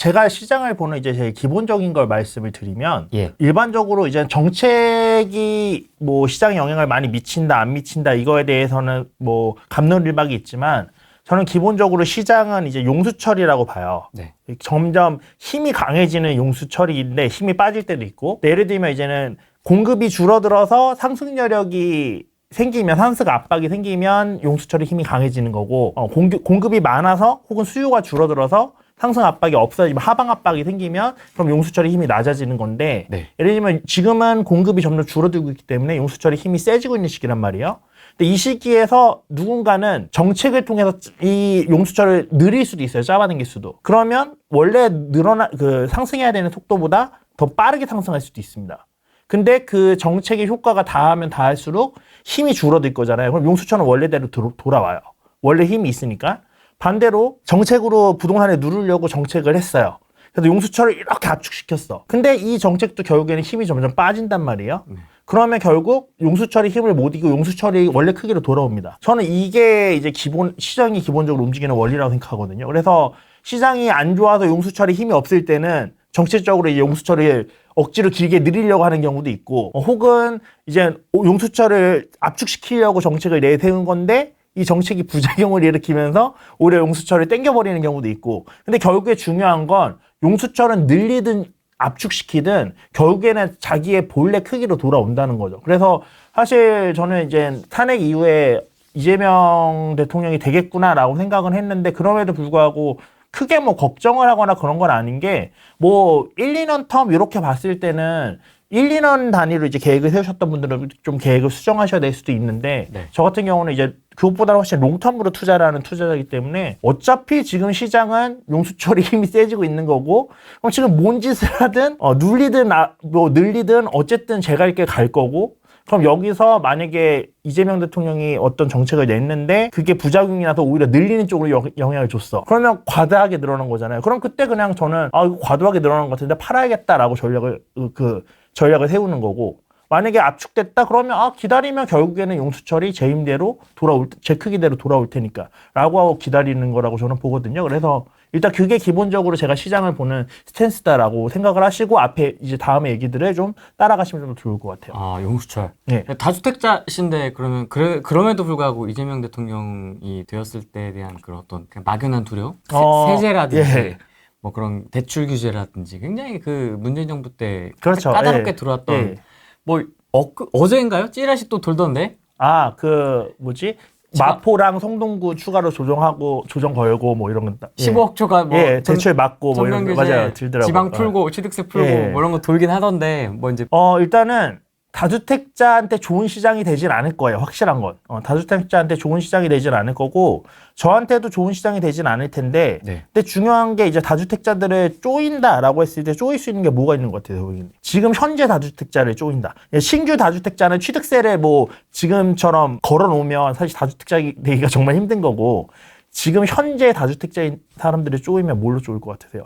제가 시장을 보는 이제 제일 기본적인 걸 말씀을 드리면 예. 일반적으로 이제 정책이 뭐 시장에 영향을 많이 미친다 안 미친다 이거에 대해서는 뭐 갑론을박이 있지만 저는 기본적으로 시장은 이제 용수철이라고 봐요. 네. 점점 힘이 강해지는 용수철인데 힘이 빠질 때도 있고 예를 들면 이제는 공급이 줄어들어서 상승 여력이 생기면 상승 압박이 생기면 용수철의 힘이 강해지는 거고 공급이 많아서 혹은 수요가 줄어들어서 상승 압박이 없어지면 하방 압박이 생기면 그럼 용수철의 힘이 낮아지는 건데 네. 예를 들면 지금은 공급이 점점 줄어들고 있기 때문에 용수철의 힘이 세지고 있는 시기란 말이에요. 근데 이 시기에서 누군가는 정책을 통해서 이 용수철을 늘릴 수도 있어요. 잡아당길 수도. 그러면 원래 상승해야 되는 속도보다 더 빠르게 상승할 수도 있습니다. 근데 그 정책의 효과가 다하면 다할수록 힘이 줄어들 거잖아요. 그럼 용수철은 원래대로 돌아와요. 원래 힘이 있으니까. 반대로 정책으로 부동산에 누르려고 정책을 했어요. 그래서 용수철을 이렇게 압축시켰어. 근데 이 정책도 결국에는 힘이 점점 빠진단 말이에요. 그러면 결국 용수철이 힘을 못 이기고 용수철이 원래 크기로 돌아옵니다. 저는 이게 이제 시장이 기본적으로 움직이는 원리라고 생각하거든요. 그래서 시장이 안 좋아서 용수철이 힘이 없을 때는 정책적으로 이제 용수철을 억지로 길게 늘리려고 하는 경우도 있고 혹은 이제 용수철을 압축시키려고 정책을 내세운 건데 이 정책이 부작용을 일으키면서 오히려 용수철을 땡겨버리는 경우도 있고 근데 결국에 중요한 건 용수철은 늘리든 압축시키든 결국에는 자기의 본래 크기로 돌아온다는 거죠. 그래서 사실 저는 이제 탄핵 이후에 이재명 대통령이 되겠구나라고 생각은 했는데 그럼에도 불구하고 크게 뭐 걱정을 하거나 그런 건 아닌 게 뭐 1, 2년 텀 이렇게 봤을 때는 1, 2년 단위로 이제 계획을 세우셨던 분들은 좀 계획을 수정하셔야 될 수도 있는데 네. 저 같은 경우는 이제 그것보다 훨씬 롱텀으로 투자를 하는 투자자이기 때문에 어차피 지금 시장은 용수철이 힘이 세지고 있는 거고 그럼 지금 뭔 짓을 하든 눌리든 뭐 늘리든 어쨌든 제가 이렇게 갈 거고 그럼 여기서 만약에 이재명 대통령이 어떤 정책을 냈는데 그게 부작용이 나서 오히려 늘리는 쪽으로 영향을 줬어. 그러면 과다하게 늘어난 거잖아요. 그럼 그때 그냥 저는 이거 과도하게 늘어난 것 같은데 팔아야겠다라고 전략을 세우는 거고 만약에 압축됐다 그러면 기다리면 결국에는 용수철이 제 크기대로 돌아올 테니까 라고 하고 기다리는 거라고 저는 보거든요. 그래서 일단 그게 기본적으로 제가 시장을 보는 스탠스다라고 생각을 하시고 앞에 이제 다음에 얘기들을 좀 따라가시면 좀 좋을 것 같아요. 용수철. 네. 다주택자신데 그럼에도 불구하고 이재명 대통령이 되었을 때에 대한 그런 어떤 막연한 두려움? 세제라든지 예. 뭐 그런 대출 규제라든지 굉장히 그 문재인 정부 때 그렇죠. 까다롭게 예. 들어왔던 예. 뭐 어제인가요? 찌라시 또 돌던데? 마포랑 성동구 추가로 조정 걸고 뭐 이런 거 15억 초가 뭐 대출 막고 뭐 이런 거 맞아요. 들더라고요. 지방 풀고 취득세 풀고 뭐 이런 거 돌긴 하던데 뭐 이제 일단은 다주택자한테 좋은 시장이 되진 않을 거예요. 확실한 건. 다주택자한테 좋은 시장이 되진 않을 거고 저한테도 좋은 시장이 되진 않을 텐데 네. 근데 중요한 게 이제 다주택자들을 쪼인다라고 했을 때 쪼일 수 있는 게 뭐가 있는 것 같아요. 지금 현재 다주택자를 쪼인다. 신규 다주택자는 취득세를 뭐 지금처럼 걸어놓으면 사실 다주택자 되기가 정말 힘든 거고 지금 현재 다주택자인 사람들을 쪼이면 뭘로 쪼일 것 같으세요?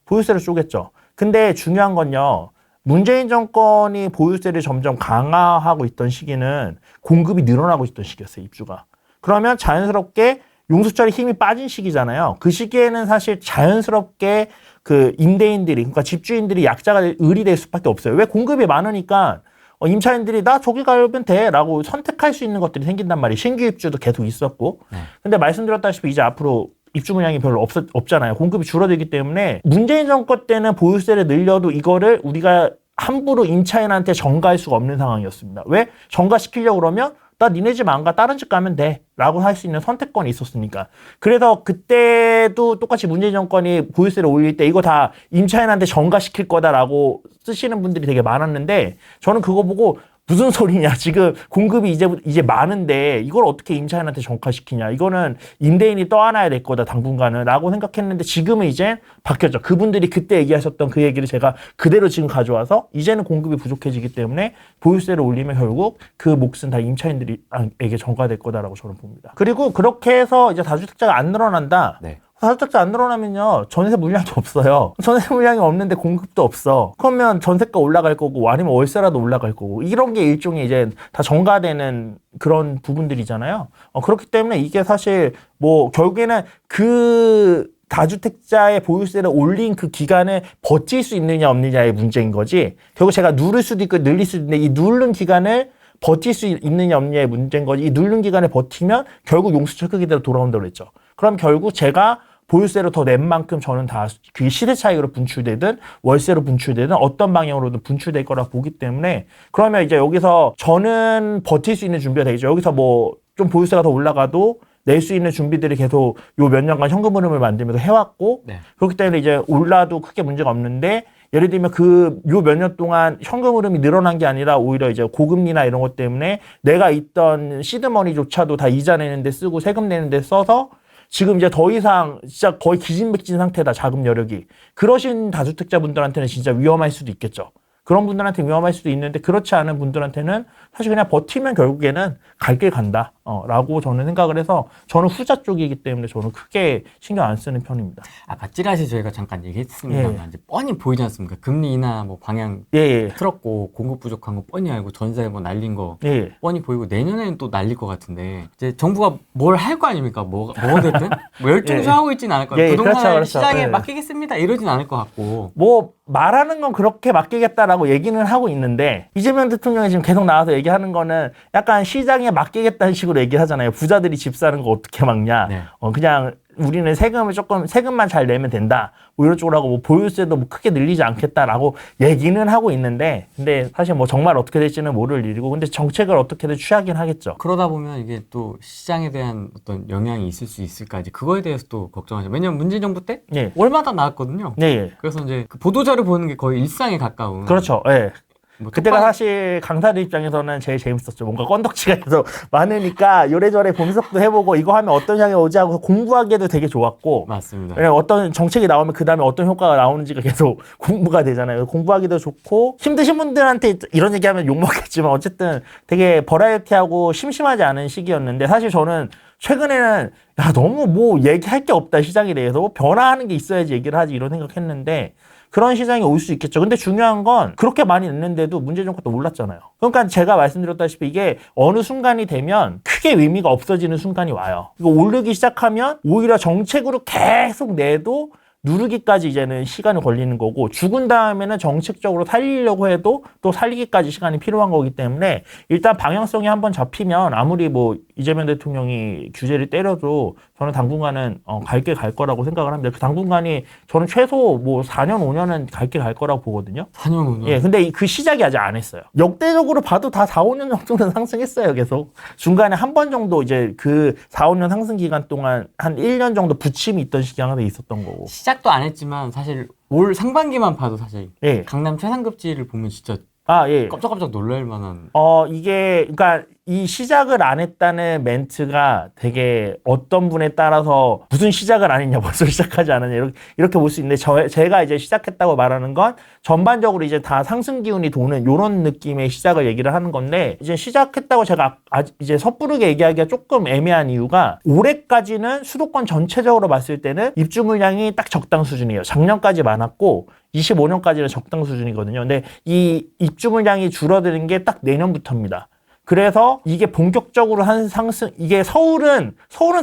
보유세를 쪼겠죠. 근데 중요한 건요. 문재인 정권이 보유세를 점점 강화하고 있던 시기는 공급이 늘어나고 있던 시기였어요, 입주가. 그러면 자연스럽게 용수철이 힘이 빠진 시기잖아요. 그 시기에는 사실 자연스럽게 그 임대인들이, 그러니까 집주인들이 약자가 을이 될 수밖에 없어요. 왜? 공급이 많으니까 임차인들이 나 저기 가면 돼 라고 선택할 수 있는 것들이 생긴단 말이에요. 신규 입주도 계속 있었고. 근데 말씀드렸다시피 이제 앞으로 입주 물량이 별로 없잖아요. 공급이 줄어들기 때문에 문재인 정권 때는 보유세를 늘려도 이거를 우리가 함부로 임차인한테 전가할 수가 없는 상황이었습니다. 왜? 전가시키려고 그러면 나 니네 집 안 가 다른 집 가면 돼 라고 할 수 있는 선택권이 있었으니까. 그래서 그때도 똑같이 문재인 정권이 보유세를 올릴 때 이거 다 임차인한테 전가시킬 거다라고 쓰시는 분들이 되게 많았는데 저는 그거 보고 무슨 소리냐. 지금 공급이 이제 많은데 이걸 어떻게 임차인한테 전가시키냐. 이거는 임대인이 떠안아야 될 거다 당분간은 라고 생각했는데 지금은 이제 바뀌었죠. 그분들이 그때 얘기하셨던 그 얘기를 제가 그대로 지금 가져와서 이제는 공급이 부족해지기 때문에 보유세를 올리면 결국 그 몫은 다 임차인들에게 전가될 거다라고 저는 봅니다. 그리고 그렇게 해서 이제 다주택자가 안 늘어난다. 네. 다주택자 안 늘어나면요 전세 물량이 없어요. 전세 물량이 없는데 공급도 없어. 그러면 전세가 올라갈 거고 아니면 월세라도 올라갈 거고 이런 게 일종의 이제 다 전가되는 그런 부분들이잖아요. 그렇기 때문에 이게 사실 뭐 결국에는 그 다주택자의 보유세를 올린 그 기간을 버틸 수 있느냐 없느냐의 문제인 거지. 결국 제가 누를 수도 있고 늘릴 수도 있는데 이 누른 기간을 버틸 수 있느냐 없느냐의 문제인 거지. 이 누른 기간을 버티면 결국 용수철 크기대로 돌아온다고 그랬죠. 그럼 결국 제가 보유세를 더 낸 만큼 저는 다 그게 시세 차익으로 분출되든 월세로 분출되든 어떤 방향으로든 분출될 거라 보기 때문에 그러면 이제 여기서 저는 버틸 수 있는 준비가 되겠죠. 여기서 뭐 좀 보유세가 더 올라가도 낼 수 있는 준비들이 계속 요 몇 년간 현금 흐름을 만들면서 해왔고 네. 그렇기 때문에 이제 올라도 크게 문제가 없는데 예를 들면 그 요 몇 년 동안 현금 흐름이 늘어난 게 아니라 오히려 이제 고금리나 이런 것 때문에 내가 있던 시드머니조차도 다 이자 내는데 쓰고 세금 내는데 써서 지금 이제 더 이상 진짜 거의 기진맥진 상태다, 자금 여력이. 그러신 다주택자분들한테는 진짜 위험할 수도 있겠죠. 그런 분들한테 위험할 수도 있는데 그렇지 않은 분들한테는 사실 그냥 버티면 결국에는 갈 길 간다 라고 저는 생각을 해서 저는 후자 쪽이기 때문에 저는 크게 신경 안 쓰는 편입니다. 아까 찌라시 저희가 잠깐 얘기했습니다만 예. 이제 뻔히 보이지 않습니까? 금리 인하 뭐 방향 예, 틀었고 공급 부족한 거 뻔히 알고 전세 뭐 날린 거 예. 뻔히 보이고 내년에는 또 날릴 것 같은데 이제 정부가 뭘 할 거 아닙니까? 뭐가 됐든 뭐 열중시하고 있지는 않을 것 같고 예, 부동산 그렇죠. 시장에 예. 맡기겠습니다 이러진 않을 것 같고 뭐 말하는 건 그렇게 맡기겠다라고 얘기는 하고 있는데 이재명 대통령이 지금 계속 나와서 얘기하는 거는 약간 시장에 맡기겠다는 식으로 얘기를 하잖아요. 부자들이 집 사는 거 어떻게 막냐. 네. 그냥 우리는 세금만 잘 내면 된다. 뭐 이런 쪽으로 하고 뭐 보유세도 뭐 크게 늘리지 않겠다라고 얘기는 하고 있는데 근데 사실 뭐 정말 어떻게 될지는 모를 일이고 근데 정책을 어떻게든 취하긴 하겠죠. 그러다 보면 이게 또 시장에 대한 어떤 영향이 있을 수 있을까 이제 그거에 대해서 또 걱정하죠. 왜냐면 문재인 정부 때 예. 월마다 나왔거든요. 네. 예. 그래서 이제 그 보도자료 보는 게 거의 일상에 가까운. 그렇죠. 예. 뭐 그때가 톡방- 사실 강사들 입장에서는 제일 재밌었죠. 뭔가 건덕지가 계속 많으니까 요래저래 분석도 해보고 이거 하면 어떤 향이 오지 하고 공부하기에도 되게 좋았고 맞습니다. 왜냐면 어떤 정책이 나오면 그 다음에 어떤 효과가 나오는지가 계속 공부가 되잖아요. 공부하기도 좋고 힘드신 분들한테 이런 얘기하면 욕먹겠지만 어쨌든 되게 버라이어티하고 심심하지 않은 시기였는데 사실 저는 최근에는 야 너무 뭐 얘기할 게 없다 시장에 대해서 변화하는 게 있어야지 얘기를 하지 이런 생각했는데 그런 시장이 올 수 있겠죠. 근데 중요한 건 그렇게 많이 냈는데도 문재인 정권도 몰랐잖아요. 그러니까 제가 말씀드렸다시피 이게 어느 순간이 되면 크게 의미가 없어지는 순간이 와요. 이거 오르기 시작하면 오히려 정책으로 계속 내도 누르기까지 이제는 시간이 걸리는 거고 죽은 다음에는 정책적으로 살리려고 해도 또 살리기까지 시간이 필요한 거기 때문에 일단 방향성이 한번 잡히면 아무리 뭐 이재명 대통령이 규제를 때려도 저는 당분간은 갈 게 갈 거라고 생각을 합니다. 그 당분간이 저는 최소 뭐 4년, 5년은 갈 게 갈 거라고 보거든요. 4년 5년. 예, 근데 그 시작이 아직 안 했어요. 역대적으로 봐도 다 4, 5년 정도는 상승했어요, 계속. 중간에 한 번 정도 이제 그 4, 5년 상승 기간 동안 한 1년 정도 부침이 있던 시기가 항상 있었던 거고. 시작도 안 했지만 사실 올 상반기만 봐도 사실 예. 강남 최상급지를 보면 진짜 아, 예. 깜짝깜짝 놀랄 만한. 이게, 그러니까 이 시작을 안 했다는 멘트가 되게 어떤 분에 따라서 무슨 시작을 안 했냐, 벌써 시작하지 않았냐, 이렇게 볼 수 있는데, 제가 이제 시작했다고 말하는 건 전반적으로 이제 다 상승 기운이 도는 이런 느낌의 시작을 얘기를 하는 건데, 이제 시작했다고 제가 이제 섣부르게 얘기하기가 조금 애매한 이유가 올해까지는 수도권 전체적으로 봤을 때는 입주 물량이 딱 적당 수준이에요. 작년까지 많았고, 25년까지는 적당 수준이거든요. 근데 이 입주 물량이 줄어드는 게 딱 내년부터입니다. 그래서 이게 본격적으로 한 상승, 이게 서울은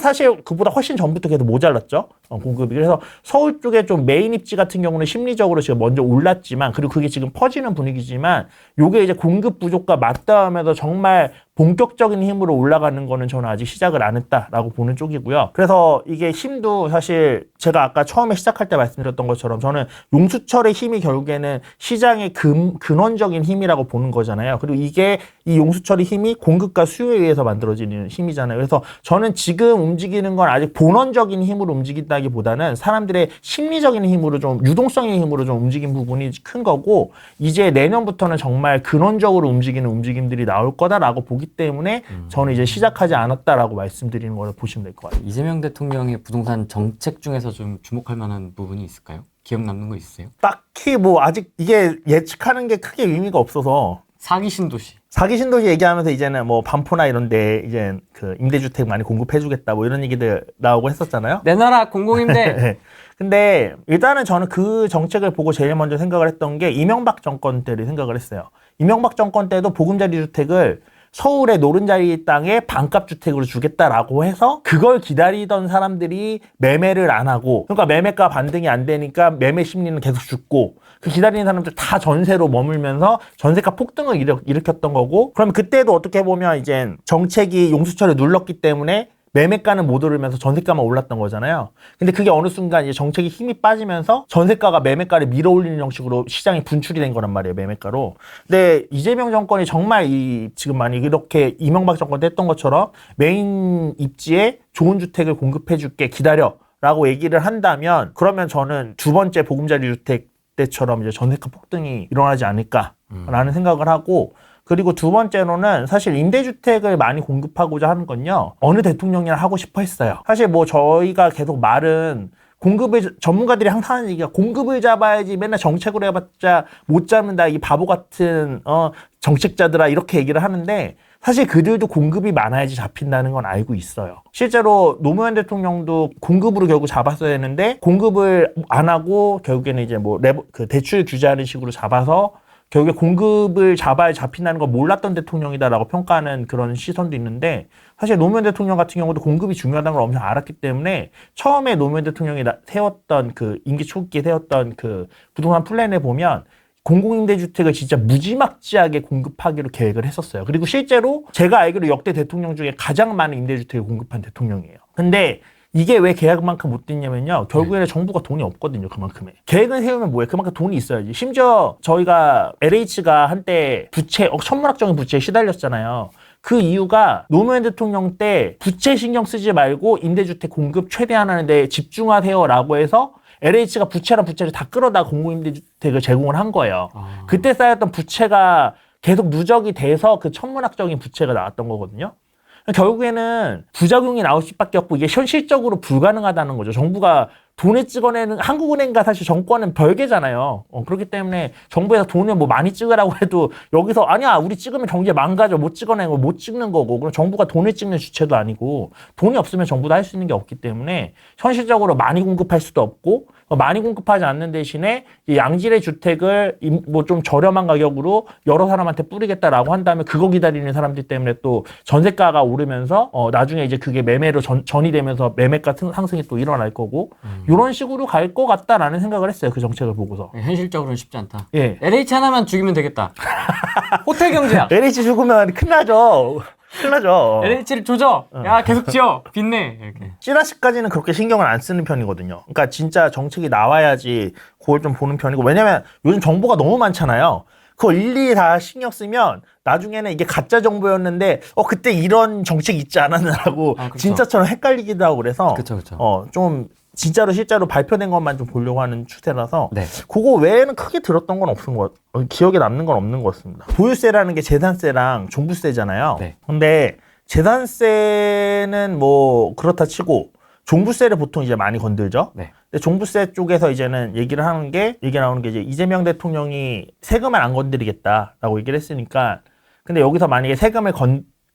사실 그보다 훨씬 전부터 계속 모자랐죠. 공급이. 그래서 서울 쪽에 좀 메인 입지 같은 경우는 심리적으로 지금 먼저 올랐지만, 그리고 그게 지금 퍼지는 분위기지만, 요게 이제 공급 부족과 맞닿으면서 정말 본격적인 힘으로 올라가는 거는 저는 아직 시작을 안 했다라고 보는 쪽이고요. 그래서 이게 힘도 사실 제가 아까 처음에 시작할 때 말씀드렸던 것처럼 저는 용수철의 힘이 결국에는 시장의 근원적인 힘이라고 보는 거잖아요. 그리고 이게 이 용수철의 힘이 공급과 수요에 의해서 만들어지는 힘이잖아요. 그래서 저는 지금 움직이는 건 아직 본원적인 힘으로 움직인다기보다는 사람들의 심리적인 힘으로 좀 유동성의 힘으로 좀 움직인 부분이 큰 거고 이제 내년부터는 정말 근원적으로 움직이는 움직임들이 나올 거다라고 보기 때문에 저는 이제 시작하지 않았다라고 말씀드리는 걸 보시면 될 것 같아요. 이재명 대통령의 부동산 정책 중에서 좀 주목할 만한 부분이 있을까요? 기억 남는 거 있으세요? 딱히 뭐 아직 이게 예측하는 게 크게 의미가 없어서 사기 신도시. 사기 신도시 얘기하면서 이제는 뭐 반포나 이런데 이제 그 임대주택 많이 공급해주겠다 뭐 이런 얘기들 나오고 했었잖아요. 내놔라 공공임대. 네. 근데 일단은 저는 그 정책을 보고 제일 먼저 생각을 했던 게 이명박 정권 때를 생각을 했어요. 이명박 정권 때도 보금자리 주택을 서울의 노른자리 땅에 반값 주택으로 주겠다라고 해서 그걸 기다리던 사람들이 매매를 안 하고, 그러니까 매매가 반등이 안 되니까 매매 심리는 계속 죽고, 그 기다리는 사람들 다 전세로 머물면서 전세가 폭등을 일으켰던 거고, 그럼 그때도 어떻게 보면 이제 정책이 용수철을 눌렀기 때문에 매매가는 못 오르면서 전세가만 올랐던 거잖아요. 근데 그게 어느 순간 이제 정책이 힘이 빠지면서 전세가가 매매가를 밀어 올리는 형식으로 시장이 분출이 된 거란 말이에요, 매매가로. 근데 이재명 정권이 정말 지금 많이 이렇게 이명박 정권 때 했던 것처럼 메인 입지에 좋은 주택을 공급해 줄게, 기다려 라고 얘기를 한다면, 그러면 저는 두 번째 보금자리 주택 때처럼 이제 전세가 폭등이 일어나지 않을까라는 생각을 하고, 그리고 두 번째로는 사실 임대주택을 많이 공급하고자 하는 건요, 어느 대통령이나 하고 싶어 했어요. 사실 뭐 저희가 계속 말은 전문가들이 항상 하는 얘기가 공급을 잡아야지, 맨날 정책으로 해봤자 못 잡는다, 이 바보 같은 정책자들아, 이렇게 얘기를 하는데, 사실 그들도 공급이 많아야지 잡힌다는 건 알고 있어요. 실제로 노무현 대통령도 공급으로 결국 잡았어야 했는데, 공급을 안 하고 결국에는 이제 뭐 대출 규제하는 식으로 잡아서 결국에 공급을 잡아야 잡힌다는 걸 몰랐던 대통령이다라고 평가하는 그런 시선도 있는데, 사실 노무현 대통령 같은 경우도 공급이 중요하다는 걸 엄청 알았기 때문에 처음에 노무현 대통령이 세웠던 그 임기 초기에 세웠던 그 부동산 플랜에 보면 공공임대주택을 진짜 무지막지하게 공급하기로 계획을 했었어요. 그리고 실제로 제가 알기로 역대 대통령 중에 가장 많은 임대주택을 공급한 대통령이에요. 근데 이게 왜 계약만큼 못 됐냐면요, 결국에는 정부가 돈이 없거든요. 그만큼의 계획을 세우면 뭐예요? 그만큼 돈이 있어야지. 심지어 저희가 LH가 한때 천문학적인 부채에 시달렸잖아요. 그 이유가 노무현 대통령 때 부채 신경 쓰지 말고 임대주택 공급 최대한 하는데 집중하세요라고 해서 LH가 부채랑 부채를 다 끌어다 공공임대주택을 제공을 한 거예요. 그때 쌓였던 부채가 계속 누적이 돼서 그 천문학적인 부채가 나왔던 거거든요. 결국에는 부작용이 나올 수밖에 없고, 이게 현실적으로 불가능하다는 거죠. 정부가 돈을 찍어내는, 한국은행과 사실 정권은 별개잖아요. 그렇기 때문에 정부에서 돈을 뭐 많이 찍으라고 해도 여기서 아니야, 우리 찍으면 경제 망가져, 못 찍어내는 거 못 찍는 거고, 그럼 정부가 돈을 찍는 주체도 아니고, 돈이 없으면 정부도 할 수 있는 게 없기 때문에 현실적으로 많이 공급할 수도 없고, 많이 공급하지 않는 대신에 양질의 주택을 뭐 좀 저렴한 가격으로 여러 사람한테 뿌리겠다라고 한다면, 그거 기다리는 사람들 때문에 또 전세가가 오르면서 나중에 이제 그게 매매로 전이 되면서 매매가 상승이 또 일어날 거고, 이런 식으로 갈 것 같다라는 생각을 했어요. 그 정책을 보고서. 현실적으로는 쉽지 않다. 예. LH 하나만 죽이면 되겠다. 호텔 경제야. LH 죽으면 큰일 나죠. 큰일 나죠. LH를 조져. 야, 계속 지어. 빚내. 이렇게. 찌라시까지는 그렇게 신경을 안 쓰는 편이거든요. 그러니까 진짜 정책이 나와야지 그걸 좀 보는 편이고, 왜냐면 요즘 정보가 너무 많잖아요. 그걸 일일이 다 신경 쓰면 나중에는 이게 가짜 정보였는데 그때 이런 정책이 있지 않았나라고 그렇죠. 진짜처럼 헷갈리기도 하고, 그래서 그쵸. 좀 진짜로 실제로 발표된 것만 좀 보려고 하는 추세라서, 네. 그거 외에는 크게 들었던 건 없은 것, 기억에 남는 건 없는 것 같습니다. 보유세라는 게 재산세랑 종부세잖아요. 네. 근데 재산세는 뭐 그렇다 치고 종부세를 보통 이제 많이 건들죠. 네. 근데 종부세 쪽에서 이제는 얘기 나오는 게 이제 이재명 대통령이 세금을 안 건드리겠다라고 얘기를 했으니까, 근데 여기서 만약에 세금을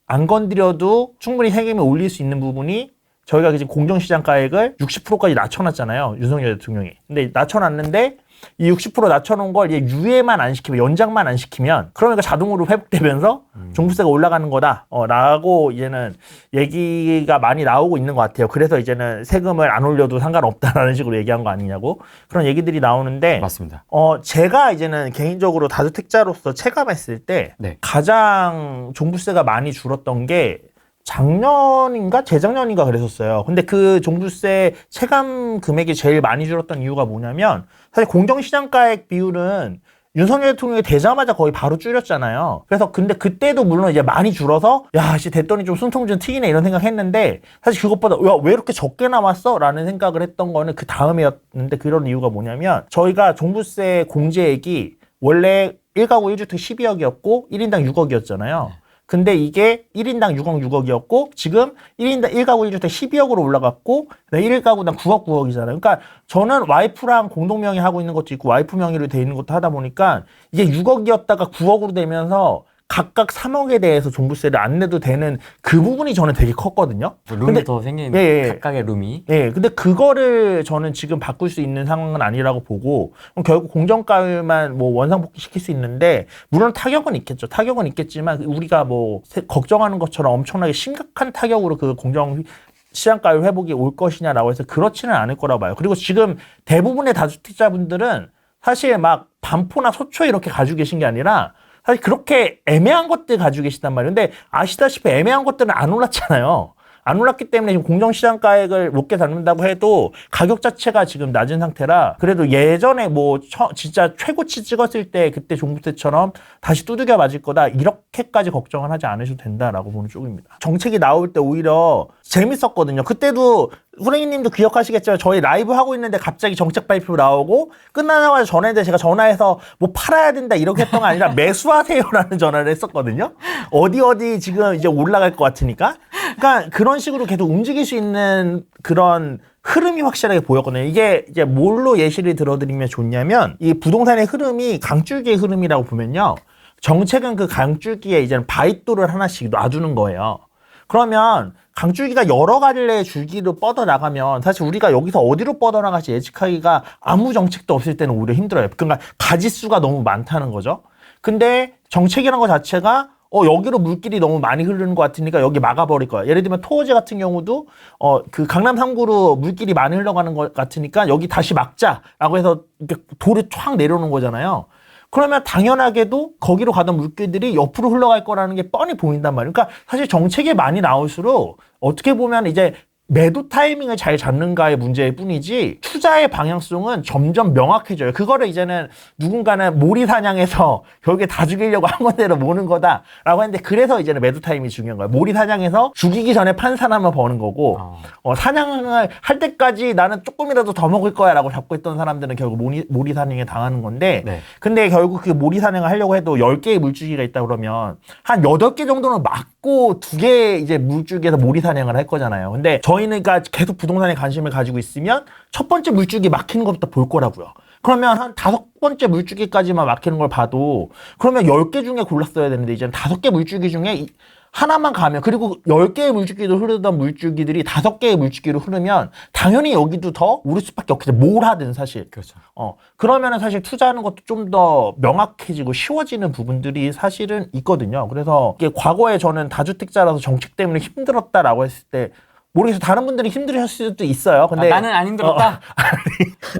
안 건드려도 충분히 세금을 올릴 수 있는 부분이, 저희가 지금 공정시장가액을 60%까지 낮춰놨잖아요, 윤석열 대통령이. 근데 낮춰놨는데 이 60% 낮춰놓은 걸 이제 유예만 안 시키면, 연장만 안 시키면, 그러니까 자동으로 회복되면서 종부세가 올라가는 거다 라고 이제는 얘기가 많이 나오고 있는 것 같아요. 그래서 이제는 세금을 안 올려도 상관없다라는 식으로 얘기한 거 아니냐고, 그런 얘기들이 나오는데, 맞습니다. 제가 이제는 개인적으로 다주택자로서 체감했을 때 네. 가장 종부세가 많이 줄었던 게 작년인가 재작년인가 그랬었어요. 근데 그 종부세 체감 금액이 제일 많이 줄었던 이유가 뭐냐면, 사실 공정시장가액 비율은 윤석열 대통령이 되자마자 거의 바로 줄였잖아요. 그래서 근데 그때도 물론 이제 많이 줄어서 됐더니 좀 숨통 좀 튀기네 이런 생각했는데, 사실 그것보다 왜 이렇게 적게 나왔어? 라는 생각을 했던 거는 그 다음이었는데, 그런 이유가 뭐냐면, 저희가 종부세 공제액이 원래 1가구 1주택 12억이었고 1인당 6억이었잖아요. 근데 이게 1인당 6억이었고 지금 1가구 1주택 12억으로 올라갔고 1가구당 9억 9억이잖아요. 그러니까 저는 와이프랑 공동명의 하고 있는 것도 있고 와이프 명의로 돼 있는 것도 하다 보니까 이게 6억이었다가 9억으로 되면서 각각 3억에 대해서 종부세를 안 내도 되는 그 부분이 저는 되게 컸거든요. 룸이 근데- 더 생기는 예. 각각의 룸이. 예, 근데 그거를 저는 지금 바꿀 수 있는 상황은 아니라고 보고, 그럼 결국 공정가율만 뭐 원상복귀 시킬 수 있는데, 물론 타격은 있겠죠. 타격은 있겠지만, 우리가 뭐, 걱정하는 것처럼 엄청나게 심각한 타격으로 그 시장가율 회복이 올 것이냐라고 해서 그렇지는 않을 거라고 봐요. 그리고 지금 대부분의 다주택자분들은 사실 막 반포나 서초 이렇게 가지고 계신 게 아니라, 사실 그렇게 애매한 것들 가지고 계시단 말이에요. 근데 아시다시피 애매한 것들은 안 올랐잖아요. 안 올랐기 때문에 지금 공정시장가액을 높게 잡는다고 해도 가격 자체가 지금 낮은 상태라, 그래도 예전에 뭐 진짜 최고치 찍었을 때 그때 종부세처럼 다시 두들겨 맞을 거다, 이렇게까지 걱정을 하지 않으셔도 된다라고 보는 쪽입니다. 정책이 나올 때 오히려 재밌었거든요. 그때도 후레이님도 기억하시겠지만 저희 라이브 하고 있는데 갑자기 정책 발표 나오고 끝나자마자 전화했는데 제가 전화해서 뭐 팔아야 된다 이렇게 했던 게 아니라 매수하세요라는 전화를 했었거든요. 어디 지금 이제 올라갈 것 같으니까. 그러니까 그런 식으로 계속 움직일 수 있는 그런 흐름이 확실하게 보였거든요. 이게 이제 뭘로 예시를 들어드리면 좋냐면, 이 부동산의 흐름이 강줄기의 흐름이라고 보면요, 정책은 그 강줄기에 이제는 바윗돌을 하나씩 놔주는 거예요. 그러면 강줄기가 여러 가지의 줄기로 뻗어나가면 사실 우리가 여기서 어디로 뻗어나갈지 예측하기가 아무 정책도 없을 때는 오히려 힘들어요. 그러니까 가지수가 너무 많다는 거죠. 근데 정책이라는 것 자체가 여기로 물길이 너무 많이 흐르는 것 같으니까 여기 막아버릴 거야. 예를 들면 토호제 같은 경우도 그 강남 3구로 물길이 많이 흘러가는 것 같으니까 여기 다시 막자라고 해서 이렇게 돌을 쫙 내려오는 거잖아요. 그러면 당연하게도 거기로 가던 물길들이 옆으로 흘러갈 거라는 게 뻔히 보인단 말이에요. 그러니까 사실 정책이 많이 나올수록 어떻게 보면 이제 매도 타이밍을 잘 잡는가의 문제일 뿐이지 투자의 방향성은 점점 명확해져요. 그거를 이제는 누군가는 몰이 사냥해서 결국에 다 죽이려고 한 건대로 모는 거다라고 했는데, 그래서 이제는 매도 타이밍이 중요한 거예요. 몰이 사냥해서 죽이기 전에 판산하면 버는 거고, 사냥을 할 때까지 나는 조금이라도 더 먹을 거야 라고 잡고 있던 사람들은 결국 몰이 사냥에 당하는 건데, 네. 근데 결국 그 몰이 사냥을 하려고 해도 10개의 물줄기가 있다 그러면 한 8개 정도는 막고 2개 이제 물줄기에서 몰이 사냥을 할 거잖아요. 근데 저희는 그러니까 계속 부동산에 관심을 가지고 있으면 첫 번째 물줄기 막히는 것부터 볼 거라고요. 그러면 한 5번째 물줄기까지만 막히는 걸 봐도 그러면 10개 중에 골랐어야 되는데, 이제는 5개 물줄기 중에 하나만 가면, 그리고 10개의 물줄기로 흐르던 물줄기들이 5개의 물줄기로 흐르면 당연히 여기도 더 오를 수밖에 없겠죠. 뭘 하든 사실. 그렇죠. 그러면은 사실 투자하는 것도 좀 더 명확해지고 쉬워지는 부분들이 사실은 있거든요. 그래서 이게 과거에 저는 다주택자라서 정책 때문에 힘들었다라고 했을 때, 모르겠어요. 다른 분들이 힘들으셨을 수도 있어요. 근데 나는 안 힘들었다.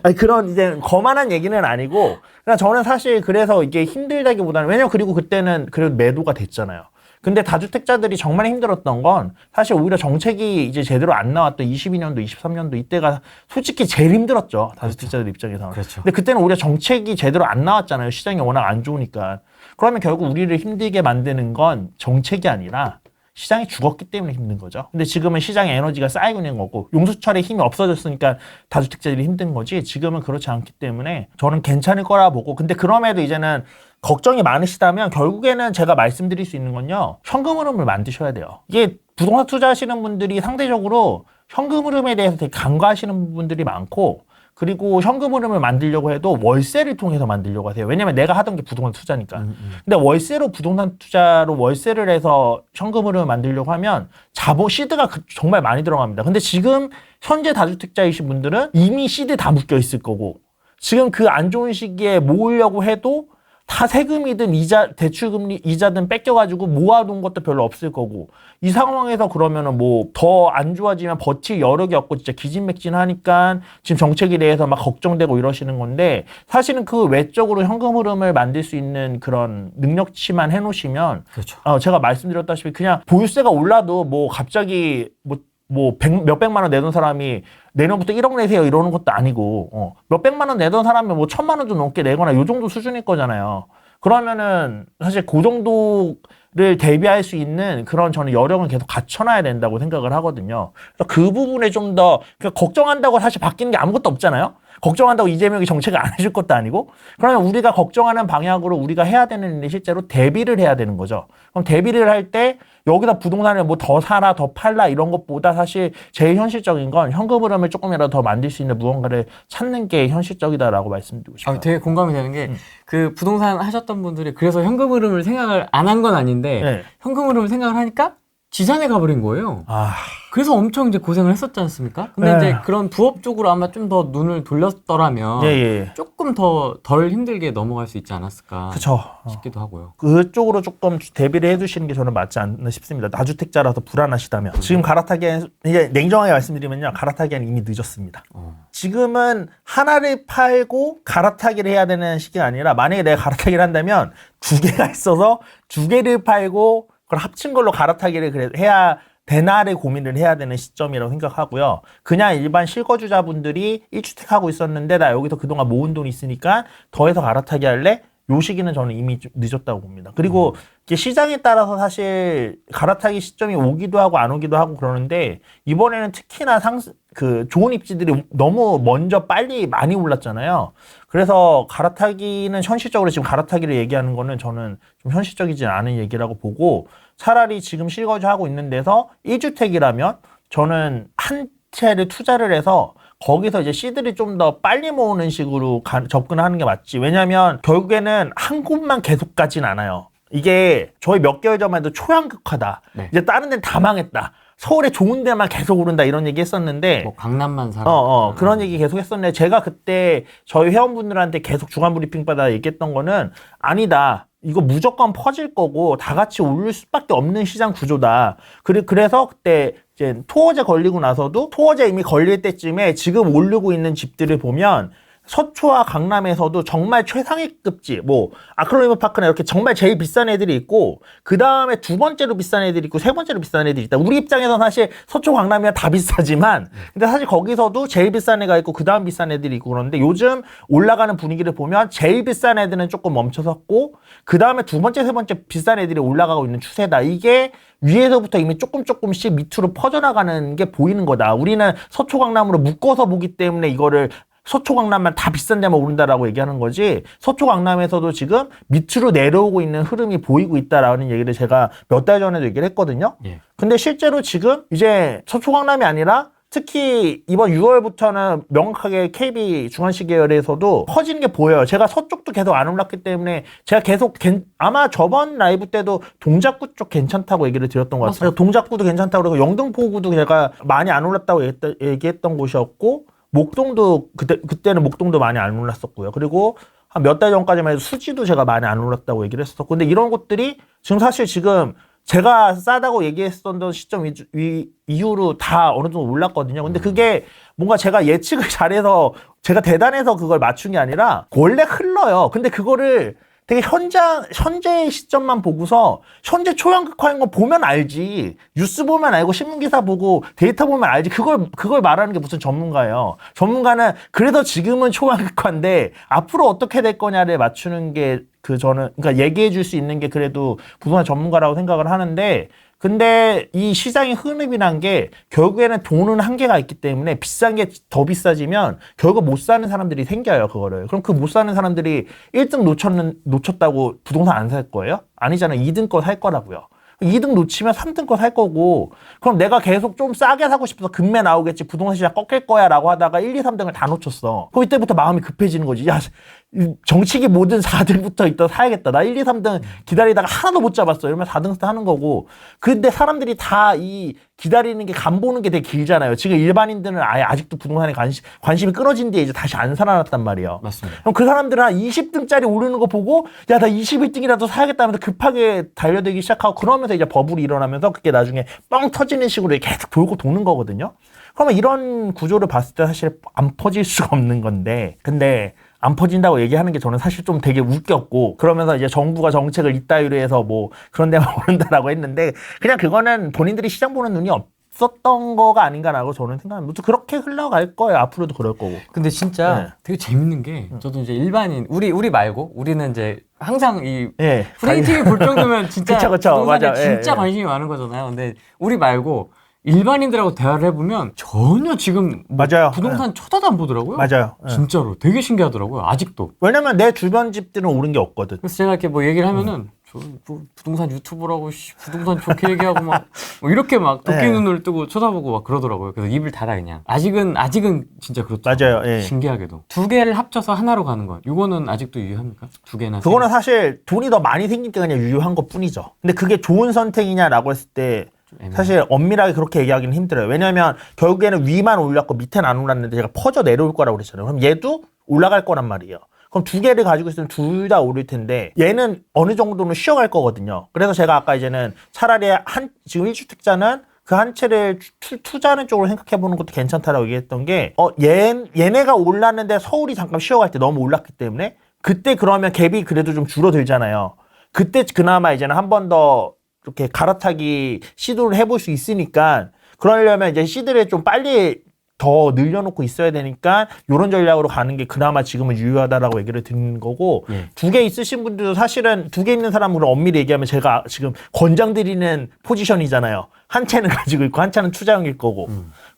아니, 그런 이제 거만한 얘기는 아니고, 그냥 저는 사실 그래서 이게 힘들다기보다는, 왜냐면 그리고 그때는 그래도 매도가 됐잖아요. 근데 다주택자들이 정말 힘들었던 건 사실 오히려 정책이 이제 제대로 안 나왔던 22년도, 23년도 이때가 솔직히 제일 힘들었죠. 다주택자들 입장에서는. 그렇죠. 근데 그때는 오히려 정책이 제대로 안 나왔잖아요. 시장이 워낙 안 좋으니까. 그러면 결국 우리를 힘들게 만드는 건 정책이 아니라 시장이 죽었기 때문에 힘든 거죠. 근데 지금은 시장에 에너지가 쌓이고 있는 거고, 용수철에 힘이 없어졌으니까 다주택자들이 힘든 거지, 지금은 그렇지 않기 때문에 저는 괜찮을 거라 보고, 근데 그럼에도 이제는 걱정이 많으시다면 결국에는 제가 말씀드릴 수 있는 건요, 현금 흐름을 만드셔야 돼요. 이게 부동산 투자하시는 분들이 상대적으로 현금 흐름에 대해서 되게 간과하시는 분들이 많고, 그리고 현금 흐름을 만들려고 해도 월세를 통해서 만들려고 하세요. 왜냐면 내가 하던 게 부동산 투자니까. 근데 월세로 부동산 투자로 월세를 해서 현금 흐름을 만들려고 하면 자본 시드가 정말 많이 들어갑니다. 근데 지금 현재 다주택자이신 분들은 이미 시드 다 묶여 있을 거고, 지금 그 안 좋은 시기에 모으려고 해도 다 세금이든 대출금리 이자든 뺏겨가지고 모아둔 것도 별로 없을 거고, 이 상황에서 그러면은 뭐 더 안 좋아지면 버틸 여력이 없고 진짜 기진맥진하니까 지금 정책에 대해서 막 걱정되고 이러시는 건데, 사실은 그 외적으로 현금 흐름을 만들 수 있는 그런 능력치만 해놓으시면, 그렇죠. 제가 말씀드렸다시피 그냥 보유세가 올라도 뭐 갑자기 몇백만 원 내던 사람이 내년부터 1억 내세요 이러는 것도 아니고, 몇백만 원 내던 사람이 뭐 1,000만 원 좀 넘게 내거나 요 정도 수준일 거잖아요. 그러면은 사실 그 정도를 대비할 수 있는 그런 저는 여력은 계속 갖춰놔야 된다고 생각을 하거든요. 그래서 그 부분에 좀 더 걱정한다고 사실 바뀌는 게 아무것도 없잖아요. 걱정한다고 이재명이 정책을 안 해줄 것도 아니고 그러면 우리가 걱정하는 방향으로 우리가 해야 되는 일이 실제로 대비를 해야 되는 거죠. 그럼 대비를 할 때 여기다 부동산을 뭐 더 사라 더 팔라 이런 것보다 사실 제일 현실적인 건 현금 흐름을 조금이라도 더 만들 수 있는 무언가를 찾는 게 현실적이다라고 말씀드리고 싶어요. 되게 공감이 되는 게 그 부동산 하셨던 분들이 그래서 현금 흐름을 생각을 안 한 건 아닌데 네. 현금 흐름을 생각을 하니까 지산에 가버린 거예요. 그래서 엄청 이제 고생을 했었지 않습니까? 근데 이제 그런 부업 쪽으로 아마 좀 더 눈을 돌렸더라면 조금 더 덜 힘들게 넘어갈 수 있지 않았을까 그쵸. 싶기도 하고요. 그쪽으로 조금 대비를 해주시는 게 저는 맞지 않나 싶습니다. 다주택자라서 불안하시다면. 지금 갈아타기엔 이제 냉정하게 말씀드리면요. 갈아타기엔 이미 늦었습니다. 지금은 하나를 팔고 갈아타기를 해야 되는 시기가 아니라 만약에 내가 갈아타기를 한다면 두 개가 있어서 두 개를 팔고 그걸 합친 걸로 갈아타기를 해야 되나를 고민을 해야 되는 시점이라고 생각하고요. 그냥 일반 실거주자분들이 1주택 하고 있었는데 나 여기서 그동안 모은 돈이 있으니까 더해서 갈아타기 할래? 요 시기는 저는 이미 좀 늦었다고 봅니다. 그리고 이게 시장에 따라서 사실 갈아타기 시점이 오기도 하고 안 오기도 하고 그러는데 이번에는 특히나 좋은 입지들이 너무 먼저 빨리 많이 올랐잖아요. 그래서 갈아타기는 현실적으로 지금 갈아타기를 얘기하는 거는 저는 좀 현실적이지 않은 얘기라고 보고 차라리 지금 실거주하고 있는 데서 1주택이라면 저는 한 채를 투자를 해서 거기서 이제 씨들이 좀 더 빨리 모으는 식으로 접근하는 게 맞지. 왜냐면 결국에는 한 곳만 계속 가진 않아요. 이게 저희 몇 개월 전만 해도 초양극화다. 네. 이제 다른 데는 다 망했다. 서울에 좋은 데만 계속 오른다 이런 얘기 했었는데 뭐 강남만 살아. 그런 얘기 계속 했었는데 제가 그때 저희 회원분들한테 계속 주간 브리핑 받아 얘기했던 거는 아니다. 이거 무조건 퍼질 거고 다 같이 오를 수밖에 없는 시장 구조다. 그래서 그때 이제 토어제 걸리고 나서도 토어제 이미 걸릴 때쯤에 지금 오르고 있는 집들을 보면 서초와 강남에서도 정말 최상위급지, 뭐 아크로니머 파크나 이렇게 정말 제일 비싼 애들이 있고 그 다음에 두 번째로 비싼 애들이 있고 세 번째로 비싼 애들이 있다. 우리 입장에서 사실 서초, 강남이면 다 비싸지만 근데 사실 거기서도 제일 비싼 애가 있고 그 다음 비싼 애들이 있고 그런데 요즘 올라가는 분위기를 보면 제일 비싼 애들은 조금 멈춰섰고 그 다음에 두 번째, 세 번째 비싼 애들이 올라가고 있는 추세다. 이게 위에서부터 이미 조금씩 밑으로 퍼져나가는 게 보이는 거다. 우리는 서초, 강남으로 묶어서 보기 때문에 이거를 서초, 강남만 다 비싼 데만 오른다라고 얘기하는 거지 서초, 강남에서도 지금 밑으로 내려오고 있는 흐름이 보이고 있다라는 얘기를 제가 몇 달 전에도 얘기를 했거든요. 근데 실제로 지금 이제 서초, 강남이 아니라 특히 이번 6월부터는 명확하게 KB 중환시 계열에서도 퍼지는 게 보여요. 제가 서쪽도 계속 안 올랐기 때문에 제가 계속 아마 저번 라이브 때도 동작구 쪽 괜찮다고 얘기를 드렸던 것 같아요. 동작구도 괜찮다고 그러고 영등포구도 제가 많이 안 올랐다고 얘기했던 곳이었고 목동도 그때는 목동도 많이 안 올랐었고요. 그리고 한 몇 달 전까지만 해도 수지도 제가 많이 안 올랐다고 얘기를 했었고 근데 이런 곳들이 지금 사실 지금 제가 싸다고 얘기했었던 시점 이후로 다 어느 정도 올랐거든요. 근데 그게 뭔가 제가 예측을 잘해서 제가 대단해서 그걸 맞춘 게 아니라 원래 흘러요. 근데 그거를 되게 현재 시점만 보고서 현재 초양극화인 거 보면 알지. 뉴스 보면 알고 신문기사 보고 데이터 보면 알지. 그걸 말하는 게 무슨 전문가예요. 전문가는 그래도 지금은 초양극화인데 앞으로 어떻게 될 거냐를 맞추는 게 저는 그러니까 얘기해 줄 수 있는 게 그래도 부동산 전문가라고 생각을 하는데 근데 이 시장의 흐름이란 게 결국에는 돈은 한계가 있기 때문에 비싼 게 더 비싸지면 결국 못 사는 사람들이 생겨요, 그거를. 그럼 그 못 사는 사람들이 1등 놓쳤다고 부동산 안 살 거예요? 아니잖아요. 2등 거 살 거라고요. 2등 놓치면 3등 거 살 거고 그럼 내가 계속 좀 싸게 사고 싶어서 금매 나오겠지 부동산 시장 꺾일 거야 라고 하다가 1, 2, 3등을 다 놓쳤어. 그럼 이때부터 마음이 급해지는 거지. 야 정치기 모든 4등부터 이따 사야겠다. 나 1, 2, 3등 기다리다가 하나도 못 잡았어. 이러면 4등 하는 거고. 근데 사람들이 다 이 기다리는 게 간 보는 게 되게 길잖아요. 지금 일반인들은 아예 아직도 부동산에 관심이 끊어진 뒤에 이제 다시 안 살아났단 말이에요. 맞습니다. 그럼 그 사람들은 한 20등짜리 오르는 거 보고 야, 나 21등이라도 사야겠다 하면서 급하게 달려들기 시작하고 그러면서 이제 버블이 일어나면서 그게 나중에 뻥 터지는 식으로 계속 돌고 도는 거거든요. 그러면 이런 구조를 봤을 때 사실 안 퍼질 수가 없는 건데 근데 안 퍼진다고 얘기하는 게 저는 사실 좀 되게 웃겼고 그러면서 이제 정부가 정책을 이따위로 해서 뭐 그런 데만 오른다라고 했는데 그냥 그거는 본인들이 시장 보는 눈이 없었던 거가 아닌가라고 저는 생각합니다. 그렇게 흘러갈 거예요. 앞으로도 그럴 거고. 근데 진짜 되게 재밌는 게 저도 이제 일반인 우리 말고 우리는 이제 항상 이 프레임 TV 볼 정도면 진짜 그쵸, 부동산에 맞아. 진짜 관심이 많은 거잖아요. 근데 우리 말고 일반인들하고 대화를 해보면 전혀 지금 뭐 맞아요. 부동산 쳐다도 안 보더라고요. 맞아요. 진짜로 되게 신기하더라고요. 아직도. 왜냐면 내 주변 집들은 오른 게 없거든. 그래서 제가 이렇게 뭐 얘기를 하면은 저 뭐 부동산 유튜버라고 부동산 좋게 얘기하고 막 뭐 이렇게 막 도끼 눈을 뜨고 쳐다보고 막 그러더라고요. 그래서 입을 닫아 그냥. 아직은 진짜 그렇죠. 맞아요. 예. 신기하게도 두 개를 합쳐서 하나로 가는 거. 이거는 아직도 유효합니까? 두 개나. 그거는 사실 돈이 더 많이 생기니까 그냥 유효한 것 뿐이죠. 근데 그게 좋은 선택이냐라고 했을 때 사실 엄밀하게 그렇게 얘기하기는 힘들어요. 왜냐하면 결국에는 위만 올랐고 밑에는 안 올랐는데 제가 퍼져 내려올 거라고 그랬잖아요. 그럼 얘도 올라갈 거란 말이에요. 그럼 두 개를 가지고 있으면 둘 다 오를 텐데 얘는 어느 정도는 쉬어갈 거거든요. 그래서 제가 아까 이제는 차라리 지금 1주택자는 그 한 채를 투자하는 쪽으로 생각해 보는 것도 괜찮다라고 얘기했던 게 얘네가 올랐는데 서울이 잠깐 쉬어갈 때 너무 올랐기 때문에 그때 그러면 갭이 그래도 좀 줄어들잖아요. 그때 그나마 이제는 한 번 더 이렇게 갈아타기 시도를 해볼 수 있으니까 그러려면 이제 시드를 좀 빨리 더 늘려놓고 있어야 되니까 이런 전략으로 가는 게 그나마 지금은 유효하다라고 얘기를 드리는 거고 두 개 있으신 분들도 사실은 두 개 있는 사람으로 엄밀히 얘기하면 제가 지금 권장드리는 포지션이잖아요. 한 채는 가지고 있고 한 채는 투자형일 거고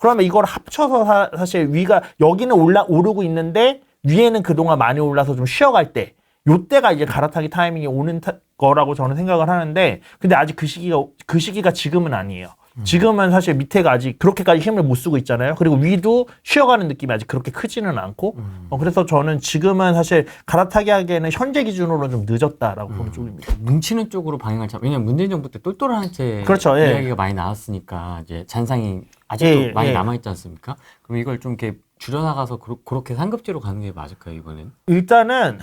그러면 이걸 합쳐서 사실 위가 여기는 오르고 있는데 위에는 그동안 많이 올라서 좀 쉬어갈 때 요때가 이제 갈아타기 타이밍이 오는 거라고 저는 생각을 하는데 근데 아직 그 시기가 지금은 아니에요. 지금은 사실 밑에가 아직 그렇게까지 힘을 못 쓰고 있잖아요. 그리고 위도 쉬어가는 느낌이 아직 그렇게 크지는 않고 그래서 저는 지금은 사실 갈아타기 하기에는 현재 기준으로는 좀 늦었다라고 보는 쪽입니다. 뭉치는 쪽으로 방향을 왜냐면 문재인 정부 때 똘똘한 채 그렇죠, 이야기가 많이 나왔으니까 이제 잔상이 아직도 많이 남아있지 않습니까? 그럼 이걸 좀 이렇게 줄여나가서 그렇게 상급지로 가는 게 맞을까요, 이번엔? 일단은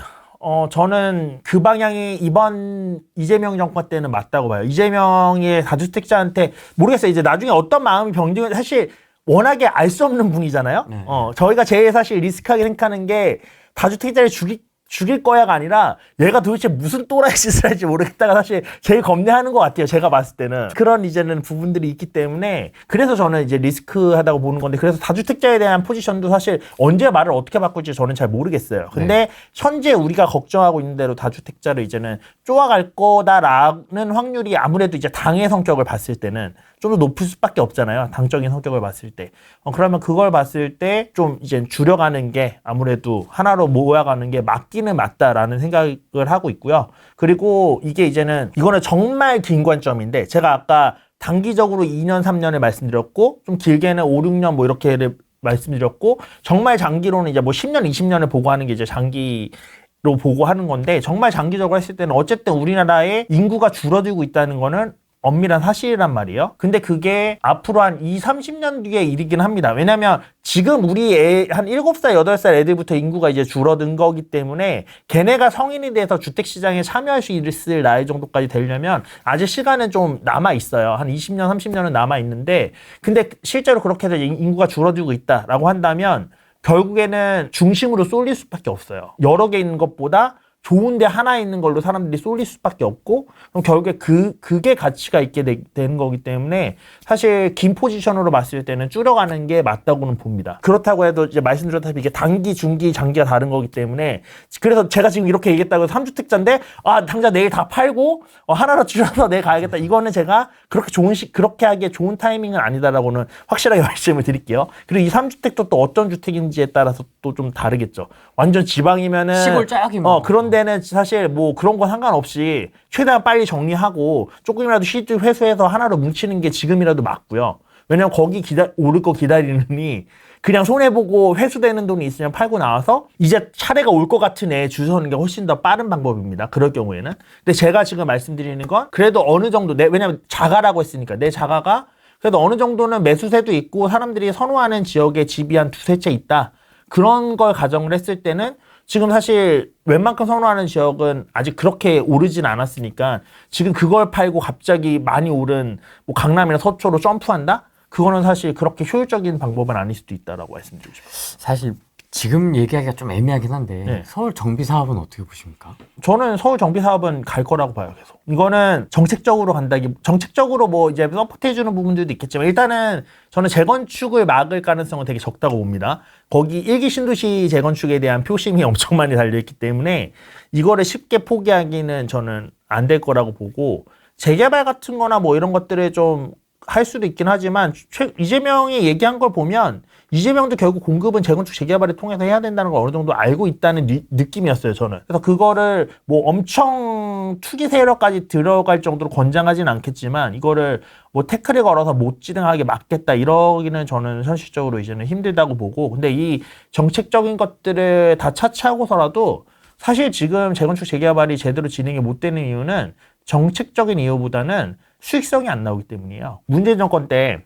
저는 그 방향이 이번 이재명 정권 때는 맞다고 봐요. 이재명의 다주택자한테 모르겠어요. 이제 나중에 어떤 마음이 병증을 사실 워낙에 알 수 없는 분이잖아요. 네. 저희가 제일 사실 리스크하게 생각하는 게 다주택자를 죽일 거야가 아니라 얘가 도대체 무슨 또라이 짓을 할지 모르겠다가 사실 제일 겁내하는 것 같아요. 제가 봤을 때는. 그런 이제는 부분들이 있기 때문에 그래서 저는 이제 리스크하다고 보는 건데 그래서 다주택자에 대한 포지션도 사실 언제 말을 어떻게 바꿀지 저는 잘 모르겠어요. 근데 현재 우리가 걱정하고 있는 대로 다주택자를 이제는 쪼아갈 거다라는 확률이 아무래도 이제 당의 성격을 봤을 때는 좀 더 높을 수밖에 없잖아요. 당적인 성격을 봤을 때. 그러면 그걸 봤을 때 좀 이제 줄여가는 게 아무래도 하나로 모아가는 게 맞기는 맞다라는 생각을 하고 있고요. 그리고 이거는 정말 긴 관점인데 제가 아까 단기적으로 2년, 3년을 말씀드렸고 좀 길게는 5, 6년 뭐 이렇게를 말씀드렸고 정말 장기로는 이제 뭐 10년, 20년을 보고 하는 게 이제 장기로 보고 하는 건데 정말 장기적으로 했을 때는 어쨌든 우리나라의 인구가 줄어들고 있다는 거는 엄밀한 사실이란 말이에요. 근데 그게 앞으로 한 30년 뒤에 일이긴 합니다. 왜냐면 지금 우리 한 7살, 8살 애들부터 인구가 이제 줄어든 거기 때문에 걔네가 성인이 돼서 주택시장에 참여할 수 있을 나이 정도까지 되려면 아직 시간은 좀 남아있어요. 한 20년, 30년은 남아있는데 근데 실제로 그렇게 해서 인구가 줄어들고 있다라고 한다면 결국에는 중심으로 쏠릴 수밖에 없어요. 여러 개 있는 것보다 좋은데 하나 있는 걸로 사람들이 쏠릴 수밖에 없고 그럼 결국에 그게 가치가 있게 되는 거기 때문에 사실 긴 포지션으로 봤을 때는 줄여가는 게 맞다고는 봅니다. 그렇다고 해도 이제 말씀드렸다시피 이게 단기, 중기, 장기가 다른 거기 때문에 그래서 제가 지금 이렇게 얘기했다고 3주택자인데 당장 내일 다 팔고 하나로 줄여서 내일 가야겠다. 이거는 제가 그렇게 하기에 좋은 타이밍은 아니다라고는 확실하게 말씀을 드릴게요. 그리고 이 3주택도 또 어떤 주택인지에 따라서 또 좀 다르겠죠. 완전 지방이면은 시골 쫙이면 그런 데는 사실 뭐 그런 거 상관없이 최대한 빨리 정리하고 조금이라도 시드 회수해서 하나로 뭉치는 게 지금이라도 맞고요. 왜냐면 거기 오를 거 기다리느니 그냥 손해보고 회수되는 돈이 있으면 팔고 나와서 이제 차례가 올 것 같은 애에 줄 서는 게 훨씬 더 빠른 방법입니다. 그럴 경우에는. 근데 제가 지금 말씀드리는 건 그래도 어느 정도 왜냐면 자가라고 했으니까 내 자가가 그래도 어느 정도는 매수세도 있고 사람들이 선호하는 지역에 집이 한 두세 채 있다. 그런 걸 가정을 했을 때는 지금 사실 웬만큼 선호하는 지역은 아직 그렇게 오르진 않았으니까 지금 그걸 팔고 갑자기 많이 오른 뭐 강남이나 서초로 점프한다? 그거는 사실 그렇게 효율적인 방법은 아닐 수도 있다라고 말씀드리고 싶어요. 사실 지금 얘기하기가 좀 애매하긴 한데 서울 정비 사업은 어떻게 보십니까? 저는 서울 정비 사업은 갈 거라고 봐요. 계속. 이거는 정책적으로 뭐 이제 서포트해주는 부분들도 있겠지만 일단은 저는 재건축을 막을 가능성은 되게 적다고 봅니다. 거기 1기 신도시 재건축에 대한 표심이 엄청 많이 달려있기 때문에 이거를 쉽게 포기하기는 저는 안 될 거라고 보고 재개발 같은 거나 뭐 이런 것들을 좀 할 수도 있긴 하지만 이재명이 얘기한 걸 보면 이재명도 결국 공급은 재건축 재개발을 통해서 해야 된다는 걸 어느 정도 알고 있다는 느낌이었어요, 저는. 그래서 그거를 뭐 엄청 투기 세력까지 들어갈 정도로 권장하진 않겠지만 이거를 뭐 태클을 걸어서 못 진행하게 막겠다 이러기는 저는 현실적으로 이제는 힘들다고 보고, 근데 이 정책적인 것들을 다 차치하고서라도 사실 지금 재건축 재개발이 제대로 진행이 못 되는 이유는 정책적인 이유보다는 수익성이 안 나오기 때문이에요. 문재인 정권 때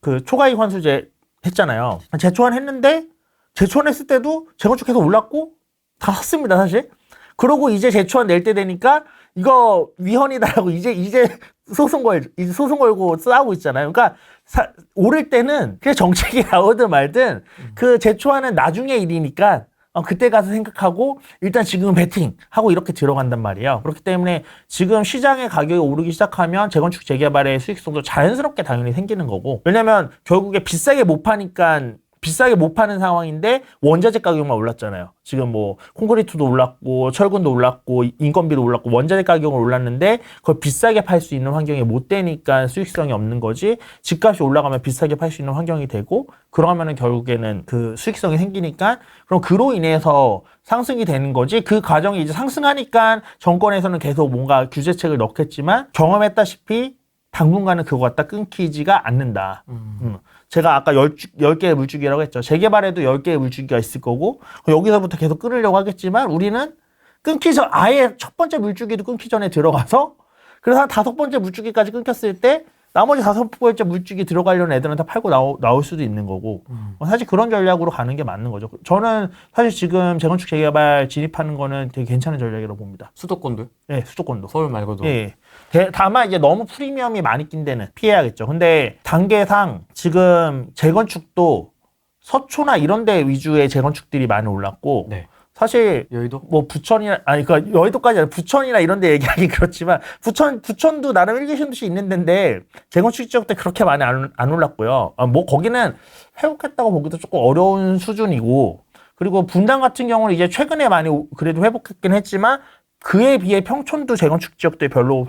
그 초과이익 환수제 했잖아요. 재초안했는데 재초안했을 때도 재건축 계속 올랐고 다 샀습니다, 사실. 그러고 이제 재초안 낼 때 되니까 이거 위헌이다라고 이제 소송 걸고 싸우고 있잖아요. 그러니까 오를 때는 그냥 정책이 나오든 말든 그 재초안은 나중에 일이니까 그때 가서 생각하고 일단 지금은 베팅하고 이렇게 들어간단 말이에요. 그렇기 때문에 지금 시장의 가격이 오르기 시작하면 재건축 재개발의 수익성도 자연스럽게 당연히 생기는 거고, 왜냐면 결국에 비싸게 못 파는 상황인데 원자재 가격만 올랐잖아요. 지금 뭐 콘크리트도 올랐고 철근도 올랐고 인건비도 올랐고 원자재 가격은 올랐는데 그걸 비싸게 팔 수 있는 환경이 못 되니까 수익성이 없는 거지, 집값이 올라가면 비싸게 팔 수 있는 환경이 되고 그러면은 결국에는 그 수익성이 생기니까 그럼 그로 인해서 상승이 되는 거지. 그 과정이 이제 상승하니까 정권에서는 계속 뭔가 규제책을 넣겠지만 경험했다시피 당분간은 그거 갖다 끊기지가 않는다. 제가 아까 10개의 물줄기라고 했죠. 재개발에도 10개의 물줄기가 있을 거고 여기서부터 계속 끊으려고 하겠지만 우리는 아예 첫 번째 물줄기도 끊기 전에 들어가서 그래서 한 5번째 물줄기까지 끊겼을 때 나머지 5번째 물줄기 들어가려는 애들은 다 팔고 나올 수도 있는 거고 사실 그런 전략으로 가는 게 맞는 거죠. 저는 사실 지금 재건축 재개발 진입하는 거는 되게 괜찮은 전략이라고 봅니다. 수도권도? 네, 수도권도. 서울 말고도? 예. 다만 이제 너무 프리미엄이 많이 낀 데는 피해야겠죠. 근데 단계상 지금 재건축도 서초나 이런 데 위주의 재건축들이 많이 올랐고 사실 여의도? 뭐 부천이나 그러니까 여의도까지 아니라 부천이나 이런 데 얘기하기 그렇지만 부천도 나름 일기 신도시 있는 데인데 재건축 지역 때 그렇게 많이 안 올랐고요. 뭐 거기는 회복했다고 보기도 조금 어려운 수준이고, 그리고 분당 같은 경우는 이제 최근에 많이 그래도 회복했긴 했지만 그에 비해 평촌도 재건축 지역들이 별로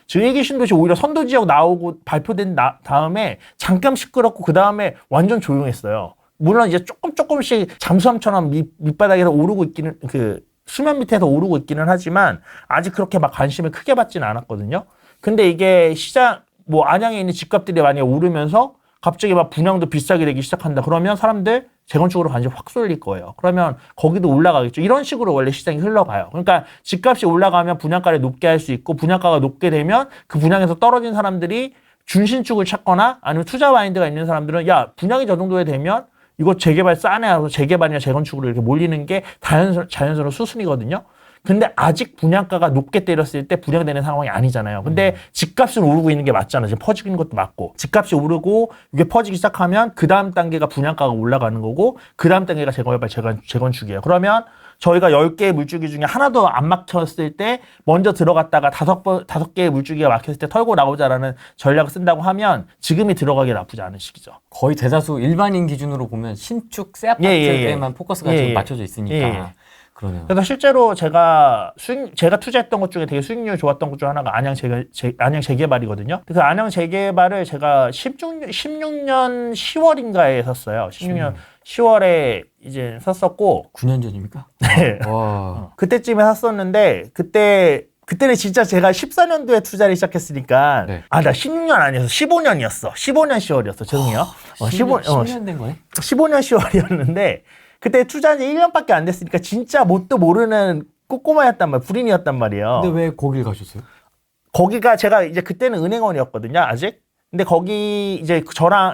즉 일기 신도시 오히려 선도 지역 나오고 발표된 다음에 잠깐 시끄럽고 그 다음에 완전 조용했어요. 물론 이제 조금씩 잠수함처럼 밑바닥에서 오르고 있기는 수면 밑에서 오르고 있기는 하지만 아직 그렇게 막 관심을 크게 받지는 않았거든요. 근데 이게 시장 뭐 안양에 있는 집값들이 많이 오르면서 갑자기 막 분양도 비싸게 되기 시작한다. 그러면 사람들 재건축으로 관심 확 쏠릴 거예요. 그러면 거기도 올라가겠죠. 이런 식으로 원래 시장이 흘러가요. 그러니까 집값이 올라가면 분양가를 높게 할 수 있고 분양가가 높게 되면 그 분양에서 떨어진 사람들이 준신축을 찾거나 아니면 투자 마인드가 있는 사람들은 야 분양이 저 정도에 되면 이거 재개발 싸네 하고 재개발이나 재건축으로 이렇게 몰리는 게 자연스러운 수순이거든요. 근데 아직 분양가가 높게 때렸을 때 분양되는 상황이 아니잖아요. 근데 집값은 오르고 있는 게 맞잖아요. 지금 퍼지고 있는 것도 맞고. 집값이 오르고 이게 퍼지기 시작하면 그 다음 단계가 분양가가 올라가는 거고 그 다음 단계가 재건축이에요. 그러면 저희가 10개의 물줄기 중에 하나도 안 막혔을 때 먼저 들어갔다가 5개의 물줄기가 막혔을 때 털고 나오자라는 전략을 쓴다고 하면 지금이 들어가기 나쁘지 않은 시기죠. 거의 대다수 일반인 기준으로 보면 신축 새 아파트에만 포커스가 지금 맞춰져 있으니까. 그러네요. 그래서 실제로 제가 투자했던 것 중에 되게 수익률이 좋았던 것 중 하나가 안양 재개발이거든요. 그 안양 재개발을 제가 16년 10월인가에 샀어요. 16년 10월에 이제 샀었고. 9년 전입니까? 네. 와. 그때쯤에 샀었는데 그때는 진짜 제가 14년도에 투자를 시작했으니까 나 16년 아니었어. 15년이었어. 15년 10월이었어. 죄송해요. 10년 된 거네? 15년 10월이었는데 그때 투자한 지 1년밖에 안 됐으니까 진짜 мот도 모르는 꼬꼬마였단 말이에요. 불인이었단 말이에요. 근데 왜 거길 가셨어요? 거기가 제가 이제 그때는 은행원이었거든요, 아직. 근데 거기 이제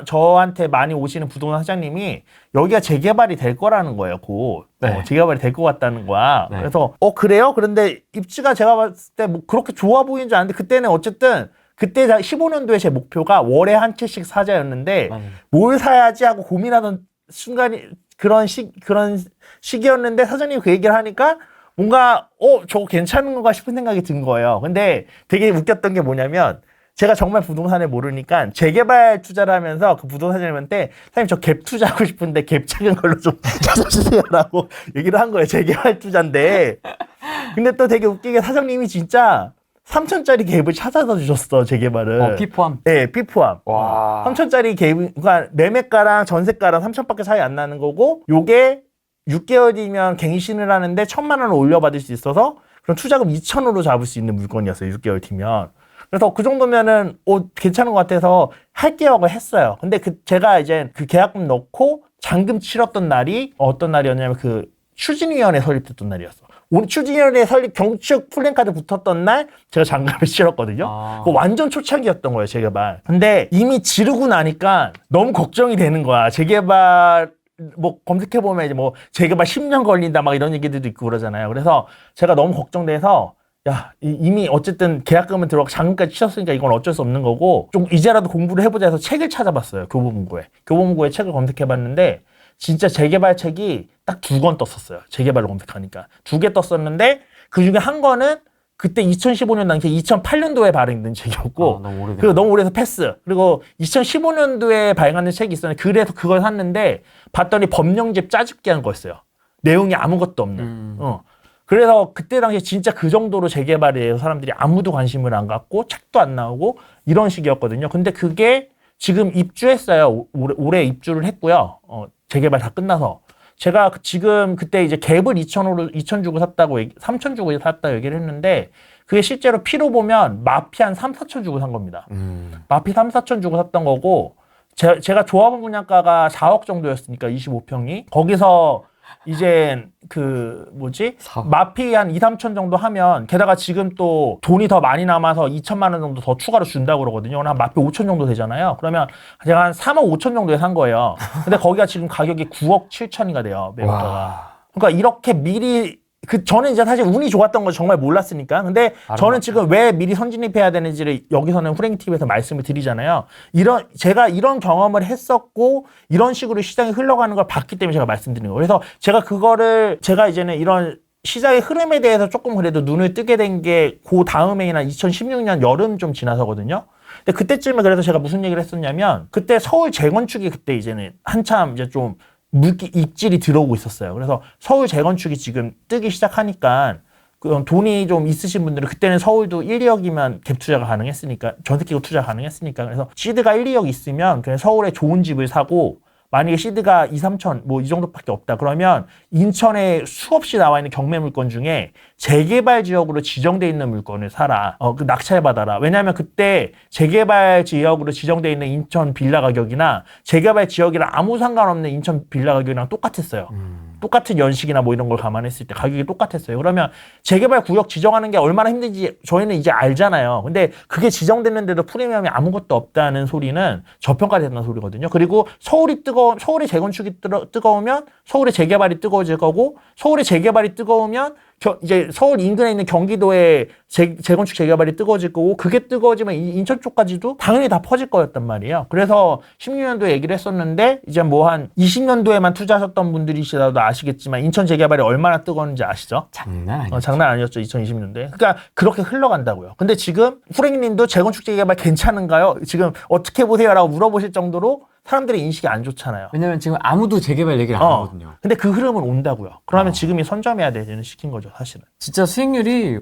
저한테 많이 오시는 부동산 사장님이 여기가 재개발이 될 거라는 거예요, 곧. 재개발이 될 것 같다는 거야. 그래서 그래요? 그런데 입지가 제가 봤을 때 뭐 그렇게 좋아 보이는 줄 아는데 그때는 어쨌든 그때 15년도에 제 목표가 월에 한 채씩 사자였는데 뭘 사야지 하고 고민하던 순간이 그런 시기였는데 사장님이 그 얘기를 하니까 뭔가 저거 괜찮은 건가 싶은 생각이 든 거예요. 근데 되게 웃겼던 게 뭐냐면 제가 정말 부동산을 모르니까 재개발 투자를 하면서 그 부동산사님한테 사장님 저 갭 투자하고 싶은데 갭 작은 걸로 좀 찾아주세요라고 얘기를 한 거예요. 재개발 투자인데. 근데 또 되게 웃기게 사장님이 진짜 3천짜리 갭을 찾아서 주셨어, 재개발을. 피포함? 네, 피포함. 와. 3천짜리 갭, 그러니까 매매가랑 전세가랑 3천밖에 차이 안 나는 거고, 요게 6개월이면 갱신을 하는데 1,000만 원을 올려받을 수 있어서 그럼 투자금 2천으로 잡을 수 있는 물건이었어요, 6개월 뒤면. 그래서 그 정도면은, 괜찮은 것 같아서 할게요 하고 했어요. 근데 제가 이제 그 계약금 넣고 잔금 치렀던 날이 어떤 날이었냐면 추진위원회 설립됐던 날이었어. 추진위원회 설립 경축 플랜카드 붙었던 날 제가 잔금을 치렀거든요. 완전 초창기였던 거예요, 재개발. 근데 이미 지르고 나니까 너무 걱정이 되는 거야. 재개발 뭐 검색해보면 이제 뭐 재개발 10년 걸린다 막 이런 얘기들도 있고 그러잖아요. 그래서 제가 너무 걱정돼서 야, 이미 어쨌든 계약금은 들어가고 잔금까지 치셨으니까 이건 어쩔 수 없는 거고 좀 이제라도 공부를 해보자 해서 책을 찾아봤어요. 교보문고에 책을 검색해봤는데 진짜 재개발 책이 딱 2권 떴었어요. 재개발로 검색하니까 2개 떴었는데 그중에 한 권은 그때 2015년 당시에 2008년도에 발행된 책이었고 그리고 너무 오래돼서 패스. 그리고 2015년도에 발행하는 책이 있었는데 그래서 그걸 샀는데 봤더니 법령집 짜집기 한 거였어요. 내용이 아무것도 없는. 그래서 그때 당시에 진짜 그 정도로 재개발에 대해서 사람들이 아무도 관심을 안 갖고 책도 안 나오고 이런 식이었거든요. 근데 그게 지금 입주했어요. 올해 입주를 했고요. 재개발 다 끝나서. 제가 지금 그때 이제 갭을 2천 주고 샀다고 3천 주고 샀다 얘기를 했는데 그게 실제로 피로 보면 마피 한 3, 4천 주고 산 겁니다. 마피 3, 4천 주고 샀던 거고 제가 조합원 분양가가 4억 정도였으니까 25평이 거기서 이제 마피 한 2, 3천 정도 하면 게다가 지금 또 돈이 더 많이 남아서 2천만 원 정도 더 추가로 준다고 그러거든요. 한 마피 5천 정도 되잖아요. 그러면 제가 한 3억 5천 정도에 산 거예요. 근데 거기가 지금 가격이 9억 7천이가 돼요. 매매가가. 그러니까 이렇게 미리 저는 이제 사실 운이 좋았던 걸 정말 몰랐으니까. 근데 저는 지금 왜 미리 선진입해야 되는지를 여기서는 후랭TV에서 말씀을 드리잖아요. 제가 이런 경험을 했었고, 이런 식으로 시장이 흘러가는 걸 봤기 때문에 제가 말씀드리는 거예요. 그래서 제가 이제는 이런 시장의 흐름에 대해서 조금 그래도 눈을 뜨게 된 게 그 다음에나 2016년 여름 좀 지나서거든요. 근데 그때쯤에 그래서 제가 무슨 얘기를 했었냐면, 그때 서울 재건축이 그때 이제는 한참 이제 좀 입질이 들어오고 있었어요. 그래서 서울 재건축이 지금 뜨기 시작하니까 돈이 좀 있으신 분들은 그때는 서울도 1, 2억이면 갭 투자가 가능했으니까 전세 끼고 투자 가능했으니까 그래서 시드가 1, 2억 있으면 그냥 서울에 좋은 집을 사고 만약에 시드가 2, 3천 뭐 이 정도밖에 없다 그러면 인천에 수없이 나와 있는 경매 물건 중에 재개발 지역으로 지정돼 있는 물건을 사라. 낙찰 받아라. 왜냐하면 그때 재개발 지역으로 지정돼 있는 인천 빌라 가격이나 재개발 지역이랑 아무 상관없는 인천 빌라 가격이랑 똑같았어요. 똑같은 연식이나 뭐 이런 걸 감안했을 때 가격이 똑같았어요. 그러면 재개발 구역 지정하는 게 얼마나 힘든지 저희는 이제 알잖아요. 근데 그게 지정됐는데도 프리미엄이 아무것도 없다는 소리는 저평가됐다는 소리거든요. 그리고 서울이 재건축이 뜨거우면 서울의 재개발이 뜨거워질 거고 서울의 재개발이 뜨거우면 이제 서울 인근에 있는 경기도의 재건축 재개발이 뜨거워질 거고 그게 뜨거워지면 인천 쪽까지도 당연히 다 퍼질 거였단 말이에요. 그래서 16년도에 얘기를 했었는데 이제 뭐 한 20년도에만 투자하셨던 분들이시라도 아시겠지만 인천 재개발이 얼마나 뜨거웠는지 아시죠? 장난 아니었죠. 장난 아니었죠. 2020년도에. 그러니까 그렇게 흘러간다고요. 근데 지금 후랭이님도 재건축 재개발 괜찮은가요? 지금 어떻게 보세요? 라고 물어보실 정도로 사람들의 인식이 안 좋잖아요. 왜냐면 지금 아무도 재개발 얘기를 안 하거든요. 근데 그 흐름은 온다고요. 그러면 지금이 선점해야 되는 시기인 거죠, 사실은. 진짜 수익률이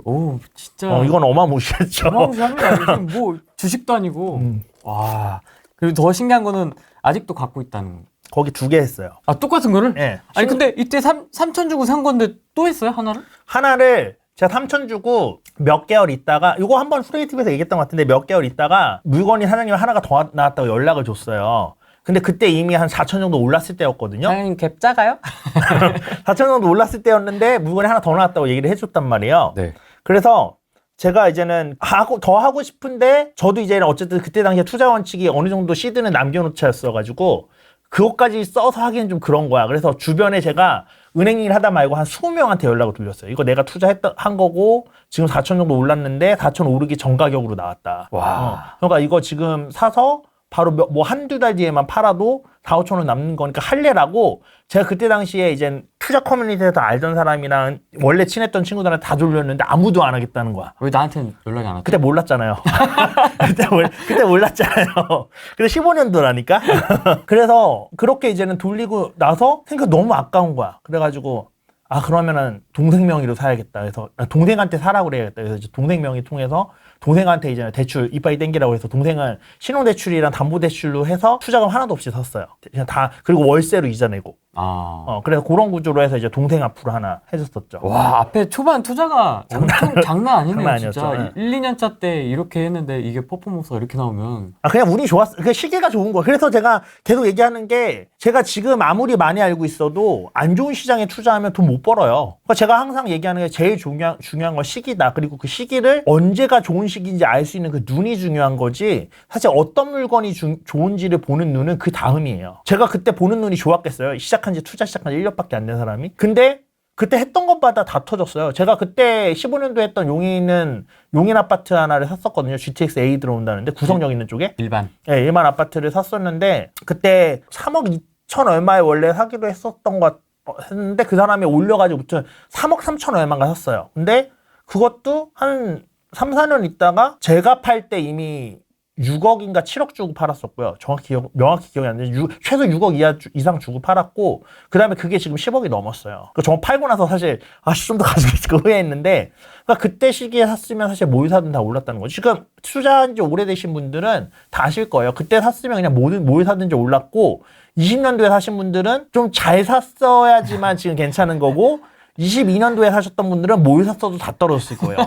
진짜 이건 어마무시했죠. 어마무시합니다. 뭐 주식도 아니고. 와. 그리고 더 신기한 거는 아직도 갖고 있다는 거. 거기 2개 했어요. 똑같은 거를? 네. 아니 근데 이때 3천 주고 산 건데 또 했어요, 하나를? 하나를 제가 3천 주고 몇 개월 있다가 이거 한번 후레이TV에서 얘기했던 것 같은데 몇 개월 있다가 물건이 사장님이 하나가 더 나왔다고 연락을 줬어요. 근데 그때 이미 한 4천 정도 올랐을 때였거든요. 사장님 갭 작아요? 4천 정도 올랐을 때였는데 물건이 하나 더 나왔다고 얘기를 해줬단 말이에요. 네. 그래서 제가 이제는 더 하고 싶은데 저도 이제는 어쨌든 그때 당시에 투자 원칙이 어느 정도 시드는 남겨놓자였어가지고 그것까지 써서 하기는 좀 그런 거야. 그래서 주변에 제가 은행 일 하다 말고 한 20명한테 연락을 돌렸어요. 이거 내가 한 거고 지금 4천 정도 올랐는데 4천 오르기 전 가격으로 나왔다. 와. 그러니까 이거 지금 사서 바로 뭐 한두 달 뒤에만 팔아도 4, 5천 원 남는 거니까 할래라고 제가 그때 당시에 이제 투자 커뮤니티에서 알던 사람이랑 원래 친했던 친구들한테 다 돌렸는데 아무도 안 하겠다는 거야. 왜 나한테는 연락이 안 왔지? 그때 몰랐잖아요. 그때 몰랐잖아요. 근데 15년도라니까. 그래서 그렇게 이제는 돌리고 나서 생각 너무 아까운 거야. 그래가지고 아 그러면은 동생 명의로 사야겠다. 그래서 동생한테 사라고 그래야겠다. 그래서 이제 동생 명의 통해서 동생한테 이제 대출 이빠이 땡기라고 해서 동생은 신용대출이랑 담보대출로 해서 투자금 하나도 없이 샀어요. 그냥 다 그리고 월세로 이자 내고. 그래서 그런 구조로 해서 이제 동생 앞으로 하나 해줬었죠. 와, 앞에 초반 투자가 엄청 장난 아니네요. 장난 진짜 아니었죠. 1, 2년 차 때 이렇게 했는데 이게 퍼포먼스가 이렇게 나오면 그냥 운이 좋았어. 그 시기가 좋은 거예요. 그래서 제가 계속 얘기하는 게 제가 지금 아무리 많이 알고 있어도 안 좋은 시장에 투자하면 돈 못 벌어요. 그러니까 제가 항상 얘기하는 게 제일 중요한 건 시기다. 그리고 그 시기를 언제가 좋은 시기인지 알 수 있는 그 눈이 중요한 거지 사실 어떤 물건이 좋은지를 보는 눈은 그 다음이에요. 제가 그때 보는 눈이 좋았겠어요. 투자 시작한 지 1년밖에 안 된 사람이. 근데 그때 했던 것마다 다 터졌어요. 제가 그때 15년도에 했던 용인 아파트 하나를 샀었거든요. GTX A 들어온다는데 구성역 있는 쪽에. 일반. 네, 일반 아파트를 샀었는데 그때 3억 2천 얼마에 원래 사기로 했는데 그 사람이 올려가지고 3억 3천 얼마인가 샀어요. 근데 그것도 한 3, 4년 있다가 제가 팔 때 이미 6억인가 7억 주고 팔았었고요. 명확히 기억이 안 나는데 최소 6억 이상 주고 팔았고 그 다음에 그게 지금 10억이 넘었어요. 그러니까 저 팔고 나서 사실 좀 더 가지고 있을까 후회했는데 그러니까 그때 시기에 샀으면 사실 뭘 사든 다 올랐다는 거죠. 지금 투자한 지 오래되신 분들은 다 아실 거예요. 그때 샀으면 그냥 뭘 사든지 올랐고 20년도에 사신 분들은 좀 잘 샀어야지만 지금 괜찮은 거고 22년도에 사셨던 분들은 뭘 샀어도 다 떨어졌을 거예요.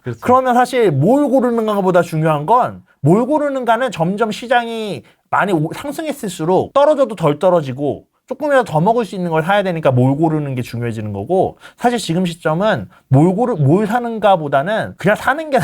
그렇죠. 그러면 사실 뭘 고르는가보다 중요한 건 뭘 고르는가는 점점 시장이 많이 상승했을수록 떨어져도 덜 떨어지고 조금이라도 더 먹을 수 있는 걸 사야 되니까 뭘 고르는 게 중요해지는 거고 사실 지금 시점은 뭘 사는가보다는 그냥 사는 게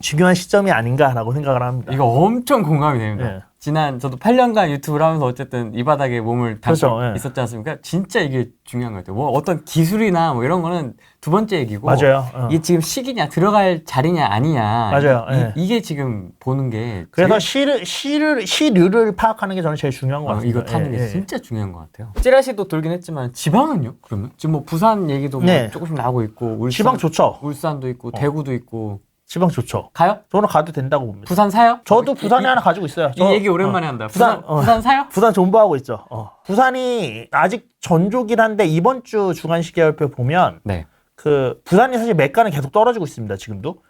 중요한 시점이 아닌가라고 생각을 합니다. 이거 엄청 공감이 됩니다. 네. 지난 저도 8년간 유튜브를 하면서 어쨌든 이 바닥에 몸을 담고 그렇죠, 예. 있었지 않습니까? 진짜 이게 중요한 것 같아요. 뭐 어떤 기술이나 뭐 이런 거는 두 번째 얘기고 맞아요. 이게 지금 시기냐 들어갈 자리냐 아니냐 맞아요. 예. 이게 지금 보는 게 그래서 시류를 파악하는 게 저는 제일 중요한 것 같습니다. 이거 타는 게 예. 진짜 중요한 것 같아요. 찌라시도 돌긴 했지만 지방은요? 그러면 지금 뭐 부산 얘기도 네. 뭐 조금씩 나오고 있고 지방 좋죠. 울산도 있고 대구도 있고 지방 좋죠. 가요? 저는 가도 된다고 봅니다. 부산 사요? 저도 부산에 하나 가지고 있어요. 이 얘기 오랜만에 한다. 부산 사요? 부산 존버하고 있죠. 부산이 아직 전조긴 한데 이번 주 주간 시계열표 보면 네. 그 부산이 사실 매가는 계속 떨어지고 있습니다. 지금도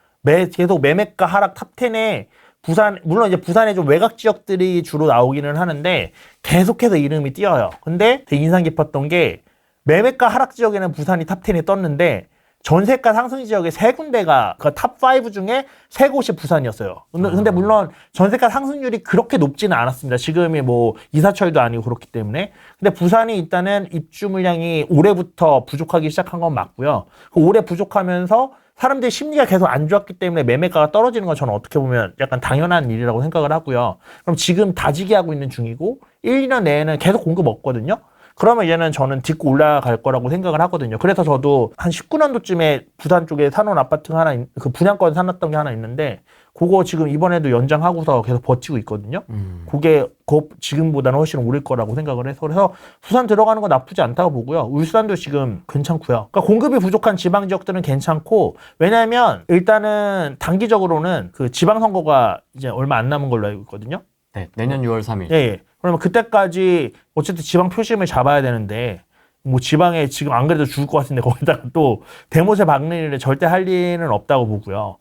계속 매매가 하락 탑10에 부산 물론 이제 부산의 좀 외곽 지역들이 주로 나오기는 하는데 계속해서 이름이 띄어요. 근데 되게 인상 깊었던 게 매매가 하락 지역에는 부산이 탑10에 떴는데 전세가 상승 지역에 세 군데가 그 탑5 중에 세 곳이 부산이었어요. 근데 물론 전세가 상승률이 그렇게 높지는 않았습니다. 지금이 뭐 이사철도 아니고 그렇기 때문에. 근데 부산이 일단은 입주 물량이 올해부터 부족하기 시작한 건 맞고요. 올해 부족하면서 사람들의 심리가 계속 안 좋았기 때문에 매매가가 떨어지는 건 저는 어떻게 보면 약간 당연한 일이라고 생각을 하고요. 그럼 지금 다지기 하고 있는 중이고 1, 2년 내에는 계속 공급 없거든요. 그러면 얘는 저는 딛고 올라갈 거라고 생각을 하거든요. 그래서 저도 한 19년도쯤에 부산 쪽에 사놓은 아파트가 그 분양권 사놨던 게 하나 있는데 그거 지금 이번에도 연장하고서 계속 버티고 있거든요. 그게 지금보다는 훨씬 오를 거라고 생각을 해서 그래서 부산 들어가는 건 나쁘지 않다고 보고요. 울산도 지금 괜찮고요. 그러니까 공급이 부족한 지방 지역들은 괜찮고 왜냐하면 일단은 단기적으로는 그 지방선거가 이제 얼마 안 남은 걸로 알고 있거든요. 네, 내년 6월 3일. 예. 그러면 그때까지 어쨌든 지방 표심을 잡아야 되는데 뭐 지방에 지금 안 그래도 죽을 것 같은데 거기다가 또 대못에 박는 일을 절대 할 리는 없다고 보고요.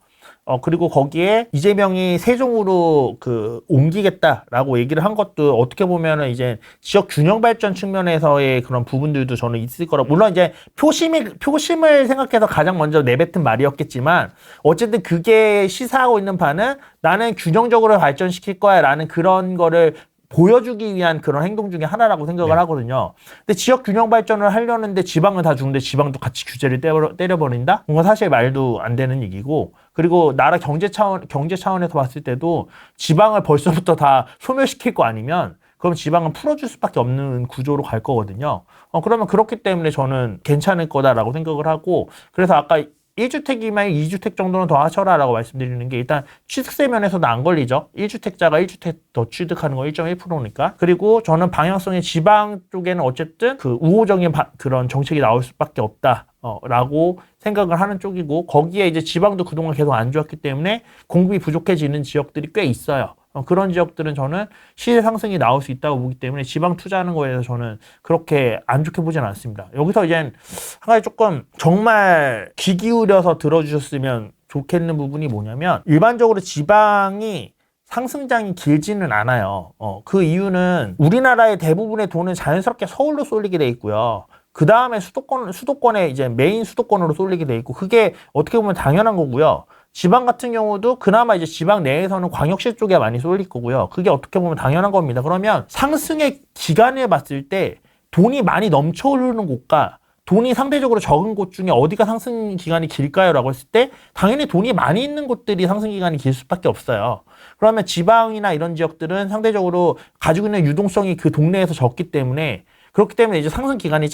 그리고 거기에 이재명이 세종으로 옮기겠다라고 얘기를 한 것도 어떻게 보면은 이제 지역 균형 발전 측면에서의 그런 부분들도 저는 있을 거라. 물론 이제 표심을 생각해서 가장 먼저 내뱉은 말이었겠지만 어쨌든 그게 시사하고 있는 바는 나는 균형적으로 발전시킬 거야라는 그런 거를 보여주기 위한 그런 행동 중에 하나라고 생각을 하거든요. 근데 지역 균형 발전을 하려는데 지방은 다 주는데 지방도 같이 규제를 때려버린다? 뭔가 사실 말도 안 되는 얘기고 그리고 나라 경제 차원에서 봤을 때도 지방을 벌써부터 다 소멸시킬 거 아니면 그럼 지방은 풀어줄 수밖에 없는 구조로 갈 거거든요. 그러면 그렇기 때문에 저는 괜찮을 거다라고 생각을 하고 그래서 아까 1주택이면 2주택 정도는 더 하셔라라고 말씀드리는 게 일단 취득세 면에서도 안 걸리죠. 1주택자가 1주택 더 취득하는 거 1.1%니까. 그리고 저는 방향성이 지방 쪽에는 어쨌든 그 우호적인 그런 정책이 나올 수밖에 없다. 라고 생각을 하는 쪽이고 거기에 이제 지방도 그동안 계속 안 좋았기 때문에 공급이 부족해지는 지역들이 꽤 있어요. 그런 지역들은 저는 시세 상승이 나올 수 있다고 보기 때문에 지방 투자하는 거에 대해서 저는 그렇게 안 좋게 보진 않습니다. 여기서 이제 한 가지 조금 정말 귀 기울여서 들어주셨으면 좋겠는 부분이 뭐냐면 일반적으로 지방이 상승장이 길지는 않아요. 그 이유는 우리나라의 대부분의 돈은 자연스럽게 서울로 쏠리게 돼 있고요. 그 다음에 수도권에 이제 메인 수도권으로 쏠리게 돼 있고 그게 어떻게 보면 당연한 거고요. 지방 같은 경우도 그나마 이제 지방 내에서는 광역시 쪽에 많이 쏠릴 거고요. 그게 어떻게 보면 당연한 겁니다. 그러면 상승의 기간을 봤을 때 돈이 많이 넘쳐 흐르는 곳과 돈이 상대적으로 적은 곳 중에 어디가 상승 기간이 길까요? 라고 했을 때 당연히 돈이 많이 있는 곳들이 상승 기간이 길 수밖에 없어요. 그러면 지방이나 이런 지역들은 상대적으로 가지고 있는 유동성이 그 동네에서 적기 때문에 그렇기 때문에 이제 상승 기간이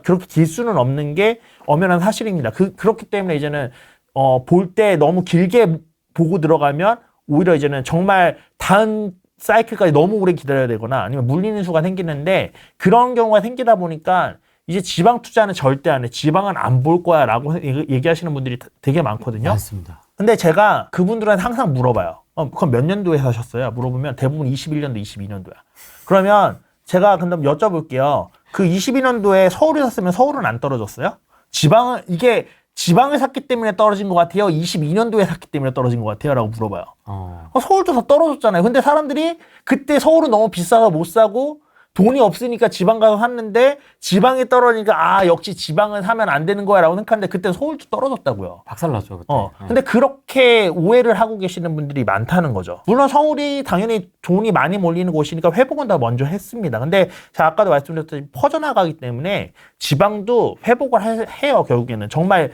그렇게 길 수는 없는 게 엄연한 사실입니다. 그렇기 때문에 이제는 볼 때 너무 길게 보고 들어가면 오히려 이제는 정말 다음 사이클까지 너무 오래 기다려야 되거나 아니면 물리는 수가 생기는데 그런 경우가 생기다 보니까 이제 지방 투자는 절대 안 해. 지방은 안 볼 거야 라고 얘기하시는 분들이 되게 많거든요. 맞습니다. 근데 제가 그분들한테 항상 물어봐요. 그럼 몇 년도에 사셨어요? 물어보면 대부분 21년도, 22년도야. 그러면 제가 근데 여쭤볼게요. 그 22년도에 서울에 샀으면 서울은 안 떨어졌어요? 지방을 샀기 때문에 떨어진 것 같아요? 22년도에 샀기 때문에 떨어진 것 같아요? 라고 물어봐요. 서울도 다 떨어졌잖아요. 근데 사람들이 그때 서울은 너무 비싸서 못 사고 돈이 없으니까 지방 가서 샀는데 지방이 떨어지니까 역시 지방은 사면 안 되는 거야 라고 생각하는데 그때 서울도 떨어졌다고요. 박살났죠 그때. 근데 그렇게 오해를 하고 계시는 분들이 많다는 거죠. 물론 서울이 당연히 돈이 많이 몰리는 곳이니까 회복은 더 먼저 했습니다. 근데 제가 아까도 말씀드렸듯이 퍼져나가기 때문에 지방도 회복을 해요. 결국에는 정말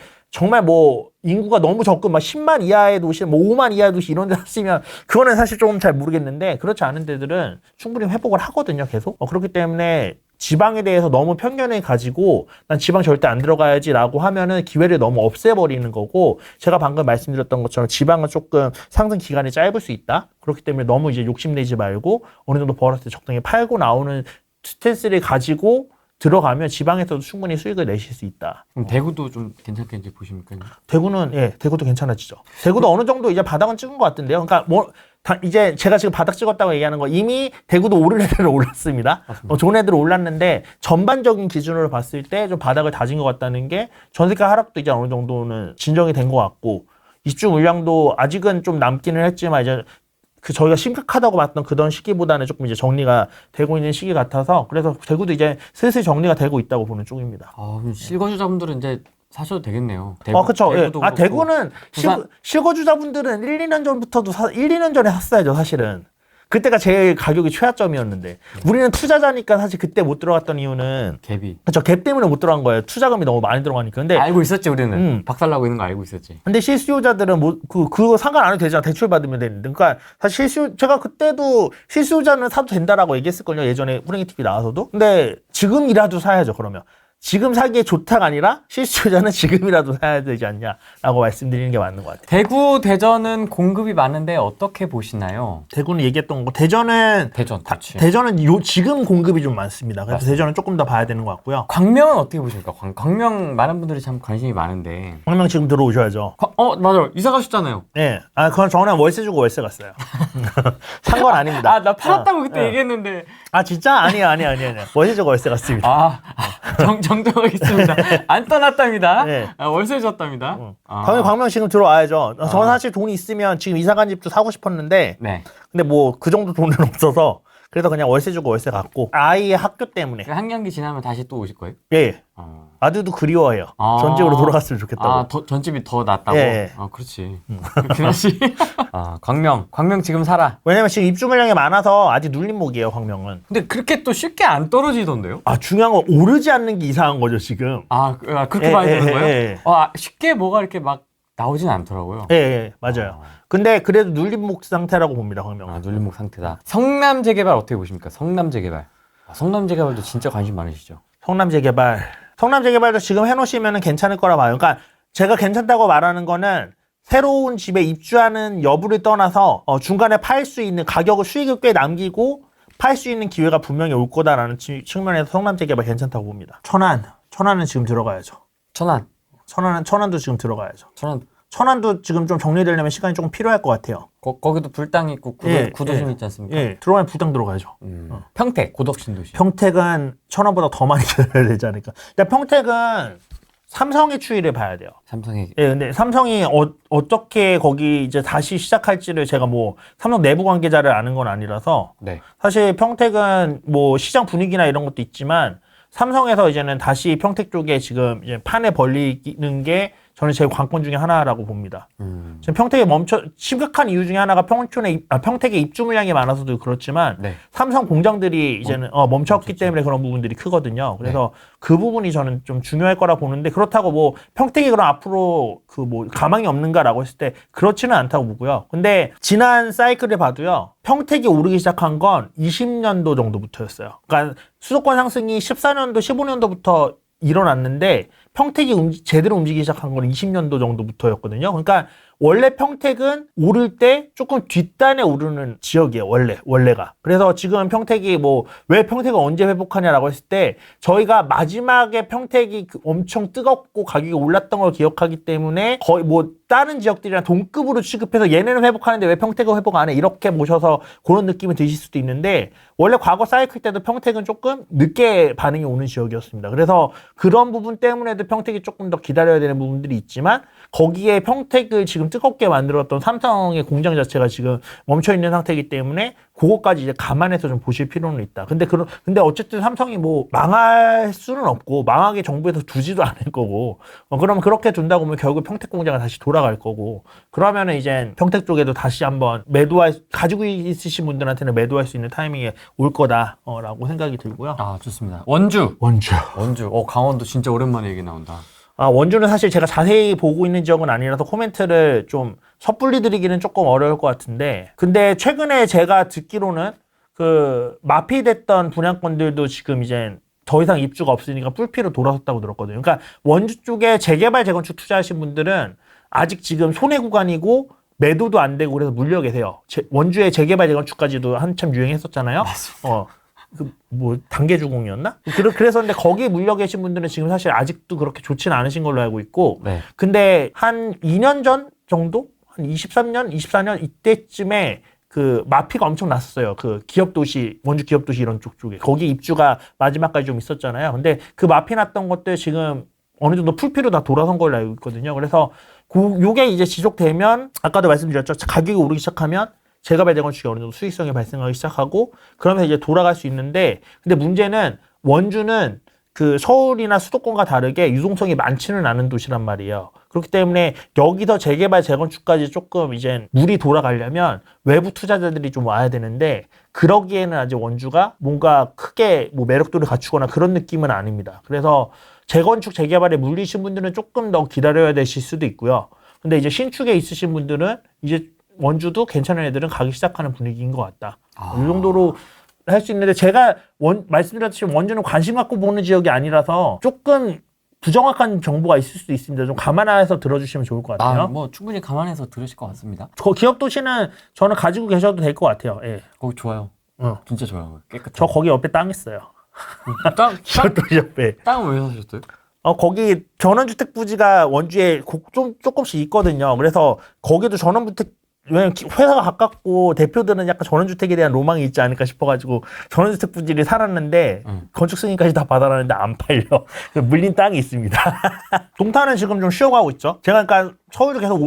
뭐 인구가 너무 적고 막 10만 이하의 도시, 뭐 5만 이하의 도시 이런 데 샀으면 그거는 사실 조금 잘 모르겠는데 그렇지 않은 데들은 충분히 회복을 하거든요. 계속. 그렇기 때문에 지방에 대해서 너무 편견을 가지고 난 지방 절대 안 들어가야지라고 하면은 기회를 너무 없애버리는 거고 제가 방금 말씀드렸던 것처럼 지방은 조금 상승 기간이 짧을 수 있다. 그렇기 때문에 너무 이제 욕심내지 말고 어느 정도 벌었을 때 적당히 팔고 나오는 스탠스를 가지고 들어가면 지방에서도 충분히 수익을 내실 수 있다. 그럼 대구도 좀 괜찮게 보십니까? 대구도 괜찮아지죠. 대구도 어느 정도 이제 바닥은 찍은 것 같은데요. 그러니까 이제 제가 지금 바닥 찍었다고 얘기하는 거 이미 대구도 오를 애들은 올랐습니다. 좋은 애들 올랐는데 전반적인 기준으로 봤을 때 좀 바닥을 다진 것 같다는 게 전세가 하락도 이제 어느 정도는 진정이 된 것 같고 입주 물량도 아직은 좀 남기는 했지만 이제 저희가 심각하다고 봤던 그런 시기보다는 조금 이제 정리가 되고 있는 시기 같아서 그래서 대구도 이제 슬슬 정리가 되고 있다고 보는 쪽입니다. 실거주자분들은 이제 사셔도 되겠네요. 그렇죠. 대구는 실거주자분들은 1, 2년 전부터도 1, 2년 전에 샀어야죠, 사실은. 그때가 제일 가격이 최하점이었는데 우리는 투자자니까 사실 그때 못 들어갔던 이유는 갭이. 그렇죠. 갭 때문에 못 들어간 거예요. 투자금이 너무 많이 들어가니까. 근데 알고 있었지 우리는. 박살나고 있는 거 알고 있었지. 근데 실수요자들은 그거 상관 안 해도 되잖아. 대출 받으면 되는데. 그러니까 사실 제가 그때도 실수요자는 사도 된다라고 얘기했을걸요. 예전에 후랭이 TV 나와서도. 근데 지금이라도 사야죠. 그러면. 지금 사기에 좋다가 아니라 실수요자는 지금이라도 사야 되지 않냐라고 말씀드리는 게 맞는 것 같아요. 대구, 대전은 공급이 많은데 어떻게 보시나요? 대구는 얘기했던 거고 대전은 지금 공급이 좀 많습니다. 그래서 맞습니다. 대전은 조금 더 봐야 되는 것 같고요. 광명은 어떻게 보십니까? 광명 많은 분들이 참 관심이 많은데. 광명 지금 들어오셔야죠. 맞아요. 이사 가셨잖아요. 네. 그건 저는 월세 주고 월세 갔어요. 산 건 아닙니다. 나 팔았다고 그때 얘기했는데. 진짜? 아니야. 월세 주고 월세 갔습니다. 정정하겠습니다. 안 떠났답니다. 네. 월세 줬답니다. 광명 지금 들어와야죠. 저는 사실 돈이 있으면 지금 이사 간 집도 사고 싶었는데 근데 뭐 그 정도 돈은 없어서 그래서 그냥 월세 주고 월세 갔고 아이의 학교 때문에. 학년기 지나면 다시 또 오실 거예요? 예. 아들도 그리워해요. 전집으로 돌아갔으면 좋겠다고. 전집이 더 낫다고? 예. 그렇지. 그렇긴 하지. 광명 지금 살아. 왜냐면 지금 입주 물량이 많아서 아직 눌림목이에요, 광명은. 근데 그렇게 또 쉽게 안 떨어지던데요? 중요한 건 오르지 않는 게 이상한 거죠, 지금. 그렇게 봐야 되는 거예요? 쉽게 뭐가 이렇게 막 나오진 않더라고요. 예, 맞아요. 근데 그래도 눌림목 상태라고 봅니다, 광명은. 눌림목 상태다. 성남 재개발 어떻게 보십니까? 성남 재개발. 성남 재개발도 진짜 관심 많으시죠? 성남 재개발도 지금 해놓으시면 괜찮을 거라 봐요. 그러니까 제가 괜찮다고 말하는 거는 새로운 집에 입주하는 여부를 떠나서 중간에 팔 수 있는 가격을 수익을 꽤 남기고 팔 수 있는 기회가 분명히 올 거다라는 측면에서 성남 재개발 괜찮다고 봅니다. 천안은 지금 들어가야죠. 천안도 지금 들어가야죠. 천안도 지금 좀 정리되려면 시간이 조금 필요할 것 같아요. 거기도 불당 있고 구도심 있지 않습니까? 예, 들어가면 불당 들어가야죠. 평택, 고덕신도시. 평택은 천안보다 더 많이 기다려야 되지 않을까. 일단 평택은 삼성의 추이를 봐야 돼요. 삼성의. 예, 근데 삼성이 어떻게 거기 이제 다시 시작할지를 제가 뭐 삼성 내부 관계자를 아는 건 아니라서 네. 사실 평택은 뭐 시장 분위기나 이런 것도 있지만 삼성에서 이제는 다시 평택 쪽에 지금 이제 판에 벌리는 게 저는 제일 관건 중에 하나라고 봅니다. 지금 평택에 심각한 이유 중에 하나가 평택에 입주 물량이 많아서도 그렇지만 네. 삼성 공장들이 이제는 멈췄기 때문에 그런 부분들이 크거든요. 그래서 그 부분이 저는 좀 중요할 거라 보는데 그렇다고 뭐 평택이 그럼 앞으로 그 뭐 가망이 없는가라고 했을 때 그렇지는 않다고 보고요. 근데 지난 사이클을 봐도요. 평택이 오르기 시작한 건 20년도 정도부터였어요. 그러니까 수도권 상승이 14년도, 15년도부터 일어났는데 평택이 제대로 움직이기 시작한 건 20년도 정도부터였거든요. 그러니까 원래 평택은 오를 때 조금 뒷단에 오르는 지역이에요. 원래가. 그래서 지금 평택이 뭐 왜 평택이 언제 회복하냐라고 했을 때 저희가 마지막에 평택이 엄청 뜨겁고 가격이 올랐던 걸 기억하기 때문에 거의 뭐 다른 지역들이랑 동급으로 취급해서 얘네는 회복하는데 왜 평택은 회복 안 해? 이렇게 보셔서 그런 느낌이 드실 수도 있는데 원래 과거 사이클 때도 평택은 조금 늦게 반응이 오는 지역이었습니다. 그래서 그런 부분 때문에도 평택이 조금 더 기다려야 되는 부분들이 있지만 거기에 평택을 지금 뜨겁게 만들었던 삼성의 공장 자체가 지금 멈춰있는 상태이기 때문에 그것까지 이제 감안해서 좀 보실 필요는 있다. 근데 어쨌든 삼성이 뭐 망할 수는 없고 망하게 정부에서 두지도 않을 거고 그러면 그렇게 둔다고 하면 결국 평택 공장을 다시 돌아갈 거고 그러면은 이제 평택 쪽에도 다시 한번 가지고 있으신 분들한테는 매도할 수 있는 타이밍에 올 거다라고 생각이 들고요. 아, 좋습니다. 원주. 강원도 진짜 오랜만에 얘기 나온다. 원주는 사실 제가 자세히 보고 있는 지역은 아니라서 코멘트를 좀 섣불리 드리기는 조금 어려울 것 같은데 근데 최근에 제가 듣기로는 그 마피됐던 분양권들도 지금 이제 더 이상 입주가 없으니까 뿔피로 돌아섰다고 들었거든요. 그러니까 원주 쪽에 재개발 재건축 투자하신 분들은 아직 지금 손해 구간이고 매도도 안 되고 그래서 물려 계세요. 원주의 재개발 재건축까지도 한참 유행했었잖아요. 맞습니다. 단계 주공이었나? 그래서 근데 거기에 물려 계신 분들은 지금 사실 아직도 그렇게 좋지는 않으신 걸로 알고 있고, 네. 근데 한 2년 전 정도? 한 23년, 24년 이때쯤에 그 마피가 엄청 났었어요. 그 기업도시, 원주 기업도시 이런 쪽에. 거기 입주가 마지막까지 좀 있었잖아요. 근데 그 마피 났던 것들 지금 어느 정도 풀피로 다 돌아선 걸로 알고 있거든요. 그래서 요게 이제 지속되면, 아까도 말씀드렸죠. 가격이 오르기 시작하면 재개발 재건축이 어느 정도 수익성이 발생하기 시작하고 그러면서 이제 돌아갈 수 있는데 근데 문제는 원주는 그 서울이나 수도권과 다르게 유동성이 많지는 않은 도시란 말이에요. 그렇기 때문에 여기서 재개발 재건축까지 조금 이제 물이 돌아가려면 외부 투자자들이 좀 와야 되는데 그러기에는 아직 원주가 뭔가 크게 뭐 매력도를 갖추거나 그런 느낌은 아닙니다. 그래서 재건축 재개발에 물리신 분들은 조금 더 기다려야 되실 수도 있고요. 근데 이제 신축에 있으신 분들은 이제 원주도 괜찮은 애들은 가기 시작하는 분위기인 것 같다. 이 정도로 할 수 있는데 제가 말씀드렸듯이 원주는 관심 갖고 보는 지역이 아니라서 조금 부정확한 정보가 있을 수도 있습니다. 좀 감안해서 들어주시면 좋을 것 같아요. 뭐 충분히 감안해서 들으실 것 같습니다. 기업도시는 저는 가지고 계셔도 될 것 같아요. 예. 거기 좋아요. 진짜 좋아요. 깨끗하고. 저 거기 옆에 땅 있어요. 기업도시 옆에. 땅은 왜 사셨어요? 거기 전원주택 부지가 원주에 조금씩 있거든요. 그래서 거기도 전원주택 왜냐면 회사가 가깝고 대표들은 약간 전원주택에 대한 로망이 있지 않을까 싶어가지고 전원주택 부지를 살았는데 건축 승인까지 다 받아놨는데 안 팔려. 물린 땅이 있습니다. 동탄은 지금 좀 쉬어가고 있죠. 제가 그러니까 서울도 계속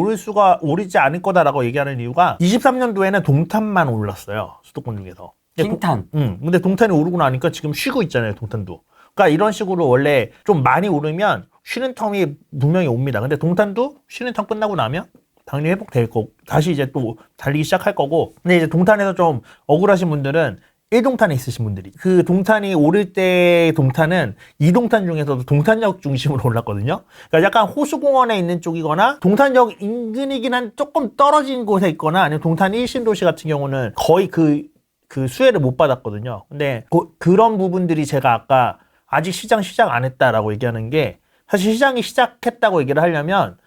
오르지 않을 거다라고 얘기하는 이유가 23년도에는 동탄만 올랐어요. 수도권 중에서. 킹탄. 근데 동탄이 오르고 나니까 지금 쉬고 있잖아요. 동탄도. 그러니까 이런 식으로 원래 좀 많이 오르면 쉬는 텀이 분명히 옵니다. 근데 동탄도 쉬는 텀 끝나고 나면 당연히 회복될 거고 다시 이제 또 달리기 시작할 거고 근데 이제 동탄에서 좀 억울하신 분들은 1동탄에 있으신 분들이 그 동탄이 오를 때 동탄은 2동탄 중에서도 동탄역 중심으로 올랐거든요. 그러니까 약간 호수공원에 있는 쪽이거나 동탄역 인근이긴 한 조금 떨어진 곳에 있거나 아니면 동탄 1신도시 같은 경우는 거의 그 수혜를 못 받았거든요. 근데 그런 부분들이 제가 아까 아직 시작 안 했다라고 얘기하는 게 사실 시장이 시작했다고 얘기를 하려면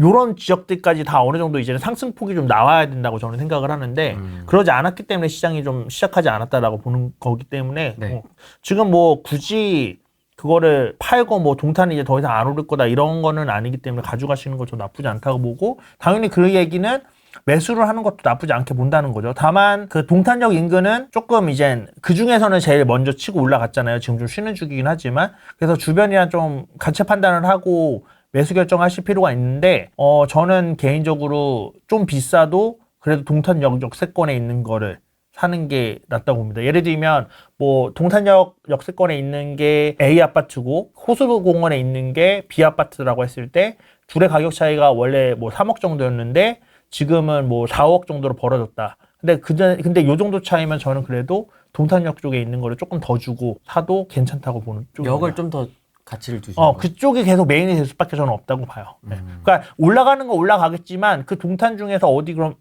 요런 지역들까지 다 어느 정도 이제는 상승폭이 좀 나와야 된다고 저는 생각을 하는데 그러지 않았기 때문에 시장이 좀 시작하지 않았다라고 보는 거기 때문에 네. 지금 뭐 굳이 그거를 팔고 뭐 동탄이 이제 더 이상 안 오를 거다 이런 거는 아니기 때문에 가져가시는 거 저 나쁘지 않다고 보고, 당연히 그 얘기는 매수를 하는 것도 나쁘지 않게 본다는 거죠. 다만 그 동탄역 인근은 조금 이제 그 중에서는 제일 먼저 치고 올라갔잖아요. 지금 좀 쉬는 주기긴 하지만. 그래서 주변이랑 좀 가치 판단을 하고 매수 결정하실 필요가 있는데, 저는 개인적으로 좀 비싸도 그래도 동탄역 역세권에 있는 거를 사는 게 낫다고 봅니다. 예를 들면 뭐 동탄역 역세권에 있는 게 A 아파트고 호수공원에 있는 게 B 아파트라고 했을 때 둘의 가격 차이가 원래 뭐 3억 정도였는데 지금은 뭐 4억 정도로 벌어졌다. 근데 요 정도 차이면 저는 그래도 동탄역 쪽에 있는 거를 조금 더 주고 사도 괜찮다고 보는 쪽입니다. 역을 좀 더 가치를 두시는 거예요? 그쪽이 계속 메인이 될 수밖에 저는 없다고 봐요. 네. 그러니까 올라가는 거 올라가겠지만 그 동탄 중에서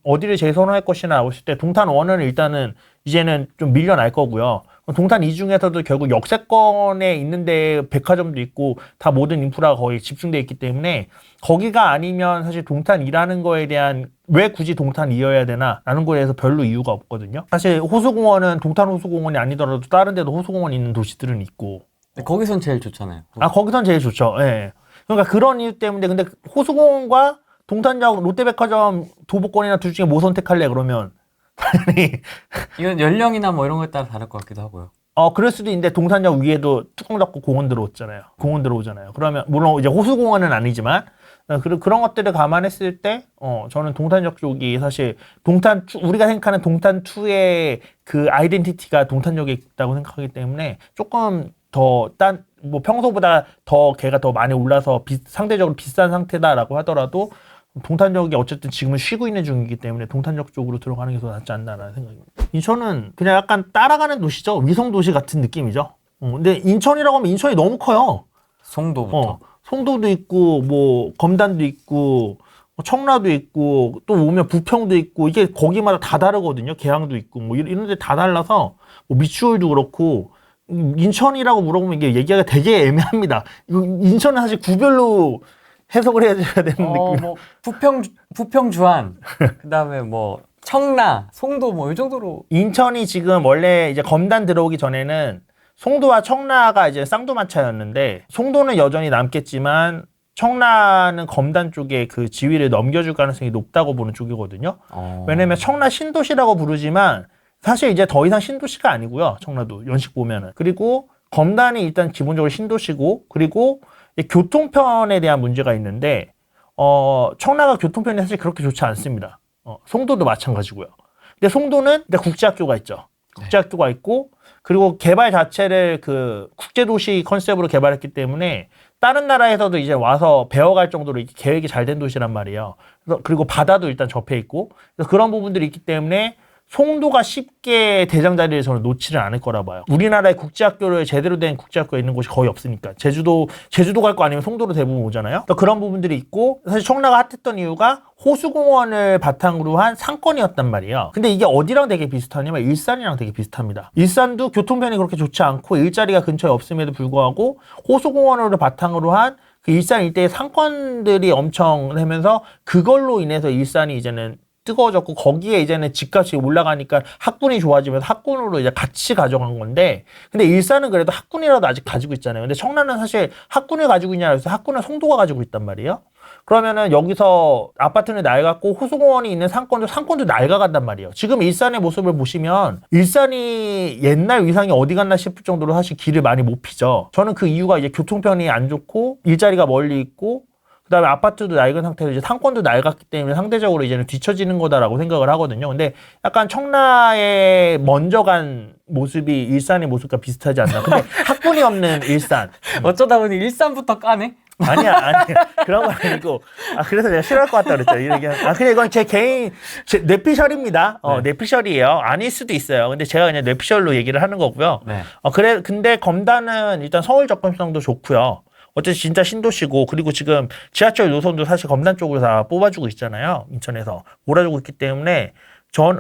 어디를 제일 선호할 것이나 나오실 때 동탄 1은 일단은 이제는 좀 밀려날 거고요. 동탄 2 중에서도 결국 역세권에 있는데 백화점도 있고 다 모든 인프라가 거의 집중돼 있기 때문에 거기가 아니면 사실 동탄 2라는 거에 대한 왜 굳이 동탄 2여야 되나 라는 거에 대해서 별로 이유가 없거든요. 사실 호수공원은 동탄 호수공원이 아니더라도 다른 데도 호수공원이 있는 도시들은 있고, 거기선 제일 좋잖아요. 거기선 제일 좋죠. 예. 그러니까 그런 이유 때문에. 근데 호수공원과 동탄역, 롯데백화점, 도보권이나 둘 중에 뭐 선택할래 그러면 당연히 이건 연령이나 뭐 이런 거에 따라 다를 것 같기도 하고요. 그럴 수도 있는데 동탄역 위에도 뚜껑 닫고 공원 들어오잖아요. 그러면 물론 이제 호수공원은 아니지만 그런 것들을 감안했을 때 저는 동탄역 쪽이 사실 우리가 생각하는 동탄 2의 그 아이덴티티가 동탄역에 있다고 생각하기 때문에 조금 더 뭐 평소보다 더 걔가 더 많이 올라서 상대적으로 비싼 상태다라고 하더라도 동탄역이 어쨌든 지금은 쉬고 있는 중이기 때문에 동탄역 쪽으로 들어가는 게 더 낫지 않나라는 생각입니다. 인천은 그냥 약간 따라가는 도시죠. 위성 도시 같은 느낌이죠. 근데 인천이라고 하면 인천이 너무 커요. 송도부터. 송도도 있고 뭐 검단도 있고 청라도 있고 또 오면 부평도 있고 이게 거기마다 다 다르거든요. 계양도 있고 뭐 이런 데 다 달라서 뭐 미추홀도 그렇고 인천이라고 물어보면 이게 얘기가 되게 애매합니다. 인천은 사실 구별로 해석을 해줘야 되는 느낌. 뭐 부평 주안, 그다음에 뭐 청라, 송도 뭐 이 정도로. 인천이 지금 원래 이제 검단 들어오기 전에는 송도와 청라가 이제 쌍두마차였는데 송도는 여전히 남겠지만 청라는 검단 쪽에 그 지위를 넘겨줄 가능성이 높다고 보는 쪽이거든요. 왜냐면 청라 신도시라고 부르지만 사실 이제 더 이상 신도시가 아니고요. 청라도 연식 보면은. 그리고 검단이 일단 기본적으로 신도시고, 그리고 교통편에 대한 문제가 있는데 청라가 교통편이 사실 그렇게 좋지 않습니다. 송도도 마찬가지고요. 근데 송도는 일단 국제학교가 있죠. 국제학교가 있고, 그리고 개발 자체를 그 국제도시 컨셉으로 개발했기 때문에 다른 나라에서도 이제 와서 배워갈 정도로 이렇게 계획이 잘 된 도시란 말이에요. 그리고 바다도 일단 접해 있고, 그래서 그런 부분들이 있기 때문에 송도가 쉽게 대장자리를 저는 놓지를 않을 거라 봐요. 우리나라의 국제학교를 제대로 된 국제학교가 있는 곳이 거의 없으니까. 제주도 갈 거 아니면 송도로 대부분 오잖아요. 그런 부분들이 있고, 사실 청라가 핫했던 이유가 호수공원을 바탕으로 한 상권이었단 말이에요. 근데 이게 어디랑 되게 비슷하냐면 일산이랑 되게 비슷합니다. 일산도 교통편이 그렇게 좋지 않고 일자리가 근처에 없음에도 불구하고 호수공원을 바탕으로 한 그 일산 일대의 상권들이 엄청 되면서 그걸로 인해서 일산이 이제는 뜨거워졌고, 거기에 이제는 집값이 올라가니까 학군이 좋아지면서 학군으로 이제 같이 가져간 건데, 근데 일산은 그래도 학군이라도 아직 가지고 있잖아요. 근데 청라는 사실 학군을 가지고 있냐 해서 학군은 송도가 가지고 있단 말이에요. 그러면은 여기서 아파트는 낡았고 호수공원이 있는 상권도 낡아간단 말이에요. 지금 일산의 모습을 보시면 일산이 옛날 위상이 어디 갔나 싶을 정도로 사실 길을 많이 못 피죠. 저는 그 이유가 이제 교통편이 안 좋고 일자리가 멀리 있고, 그다음에 아파트도 낡은 상태로 이제 상권도 낡았기 때문에 상대적으로 이제는 뒤처지는 거다라고 생각을 하거든요. 근데 약간 청라에 먼저 간 모습이 일산의 모습과 비슷하지 않나. 근데 학군이 없는 일산. 어쩌다 보니 일산부터 까네? 아니야. 그런 건 아니고. 그래서 내가 싫어할 것 같다 그랬죠. 이런 얘기. 근데 이건 제 뇌피셜입니다. 뇌피셜이에요. 아닐 수도 있어요. 근데 제가 그냥 뇌피셜로 얘기를 하는 거고요. 네. 근데 검단은 일단 서울 접근성도 좋고요. 어쨌든 진짜 신도시고, 그리고 지금 지하철 노선도 사실 검단 쪽으로 다 뽑아주고 있잖아요. 인천에서 몰아주고 있기 때문에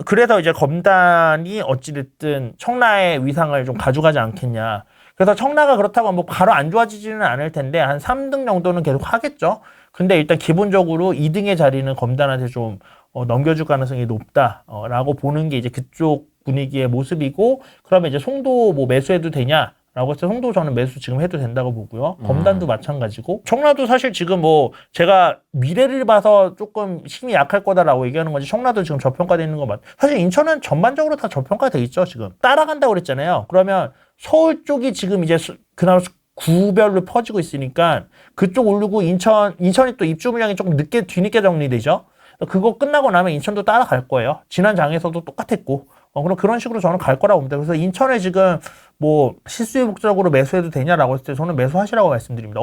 그래서 이제 검단이 어찌됐든 청라의 위상을 좀 가져가지 않겠냐. 그래서 청라가 그렇다고 뭐 바로 안 좋아지지는 않을 텐데 한 3등 정도는 계속 하겠죠. 근데 일단 기본적으로 2등의 자리는 검단한테 좀 넘겨줄 가능성이 높다라고 보는 게 이제 그쪽 분위기의 모습이고, 그러면 이제 송도 뭐 매수해도 되냐? 라고 해서 송도 저는 매수 지금 해도 된다고 보고요. 검단도 마찬가지고. 청라도 사실 지금 뭐 제가 미래를 봐서 조금 힘이 약할 거다라고 얘기하는 거지. 청라도 지금 저평가되어 있는 거 맞. 사실 인천은 전반적으로 다 저평가돼 있죠 지금. 따라간다고 그랬잖아요. 그러면 서울 쪽이 지금 이제 그나마 구별로 퍼지고 있으니까 그쪽 오르고 인천이 또 입주 물량이 조금 뒤늦게 정리되죠. 그거 끝나고 나면 인천도 따라갈 거예요. 지난 장에서도 똑같았고. 그럼 그런 식으로 저는 갈 거라고 봅니다. 그래서 인천에 지금 뭐 실수요목적으로 매수해도 되냐라고 했을 때 저는 매수하시라고 말씀드립니다.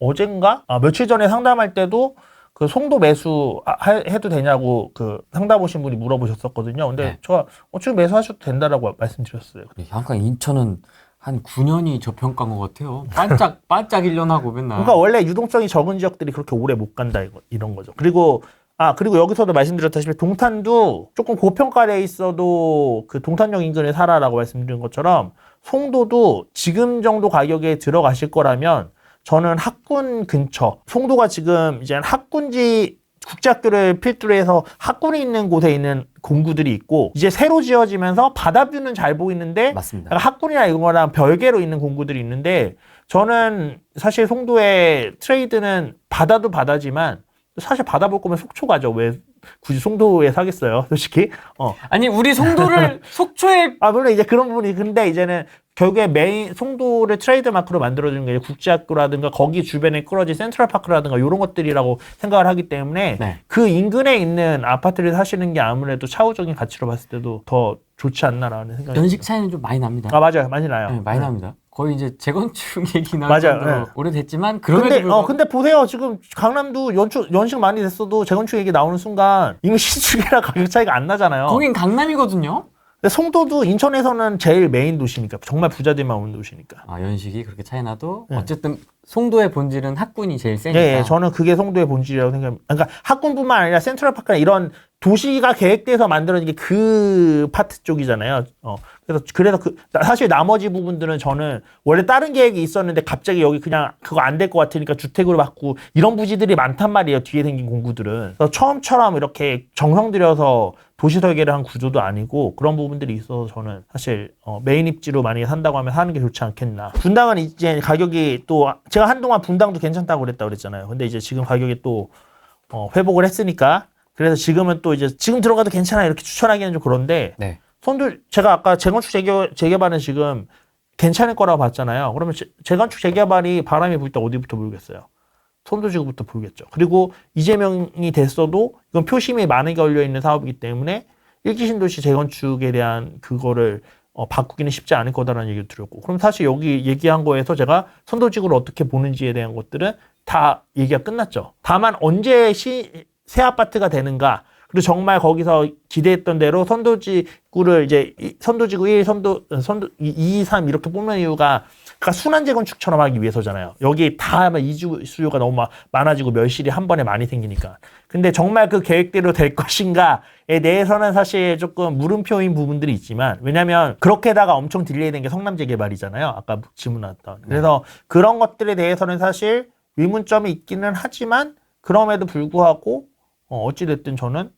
어젠가? 며칠 전에 상담할 때도 그 송도 매수 해도 되냐고 그 상담 오신 분이 물어보셨었거든요. 근데 네. 제가 지금 매수하셔도 된다라고 말씀드렸어요. 항상 인천은 한 9년이 저평가인 것 같아요. 반짝 1년 하고 맨날. 그러니까 원래 유동성이 적은 지역들이 그렇게 오래 못 간다 이런 거죠. 그리고 여기서도 말씀드렸다시피 동탄도 조금 고평가돼 있어도 그 동탄역 인근에 살아라고 말씀드린 것처럼 송도도 지금 정도 가격에 들어가실 거라면 저는 학군 근처, 송도가 지금 이제 학군지 국제학교를 필두로 해서 학군이 있는 곳에 있는 공구들이 있고 이제 새로 지어지면서 바다뷰는 잘 보이는데 맞습니다. 학군이나 이런 거랑 별개로 있는 공구들이 있는데 저는 사실 송도의 트레이드는 바다도 바다지만 사실 바다 볼 거면 속초 가죠. 왜 굳이 송도에 사겠어요, 솔직히? 아니 우리 송도를 속초에 물론 이제 그런 부분이 근데 이제는 결국에 메인 송도를 트레이드 마크로 만들어주는 게 국제학교라든가 거기 주변에 꾸러진 센트럴파크라든가 이런 것들이라고 생각을 하기 때문에 네. 그 인근에 있는 아파트를 사시는 게 아무래도 차후적인 가치로 봤을 때도 더 좋지 않나라는 생각이 연식 차이는 좀 많이 납니다. 맞아요, 많이 나요. 네, 많이 납니다. 거의 이제 재건축 얘기 나올 맞아요. 정도로 네. 오래됐지만 그럼에도 근데 보세요. 지금 강남도 연식 많이 됐어도 재건축 얘기 나오는 순간 이미 신축이랑 가격 차이가 안 나잖아요. 거긴 강남이거든요. 근데 송도도 인천에서는 제일 메인 도시니까 정말 부자들만 오는 도시니까. 연식이 그렇게 차이 나도 네. 어쨌든 송도의 본질은 학군이 제일 세니까. 네, 저는 그게 송도의 본질이라고 생각합니다. 그러니까 학군뿐만 아니라 센트럴파크나 이런 도시가 계획돼서 만들어진 게 그 파트 쪽이잖아요. 그래서 사실 나머지 부분들은 저는 원래 다른 계획이 있었는데 갑자기 여기 그냥 그거 안 될 것 같으니까 주택으로 바꾸고 이런 부지들이 많단 말이에요. 뒤에 생긴 공구들은. 그래서 처음처럼 이렇게 정성 들여서 도시 설계를 한 구조도 아니고 그런 부분들이 있어서 저는 사실 메인 입지로 많이 산다고 하면 사는 게 좋지 않겠나. 분당은 이제 가격이 또 제가 한동안 분당도 괜찮다고 그랬잖아요. 근데 이제 지금 가격이 또 회복을 했으니까 그래서 지금은 또 이제 지금 들어가도 괜찮아 이렇게 추천하기는 좀 그런데 네. 제가 아까 재건축 재개발은 지금 괜찮을 거라고 봤잖아요. 그러면 재건축 재개발이 바람이 불 때 어디부터 불겠어요? 손도지구부터 불겠죠. 그리고 이재명이 됐어도 이건 표심이 많이 걸려있는 사업이기 때문에 1기 신도시 재건축에 대한 그거를 바꾸기는 쉽지 않을 거다라는 얘기를 드렸고 그럼 사실 여기 얘기한 거에서 제가 선도지구를 어떻게 보는지에 대한 것들은 다 얘기가 끝났죠. 다만 언제 새 아파트가 되는가 그리고 정말 거기서 기대했던 대로 선도지구를 이제 선도지구 1, 선도 2, 3 이렇게 뽑는 이유가 그러니까 순환 재건축처럼 하기 위해서잖아요. 여기 다 이주 수요가 너무 많아지고 멸실이 한 번에 많이 생기니까. 근데 정말 그 계획대로 될 것인가에 대해서는 사실 조금 물음표인 부분들이 있지만 왜냐하면 그렇게다가 엄청 딜레이된 게 성남 재개발이잖아요. 아까 질문 나왔던. 그래서 그런 것들에 대해서는 사실 의문점이 있기는 하지만 그럼에도 불구하고 어찌됐든 저는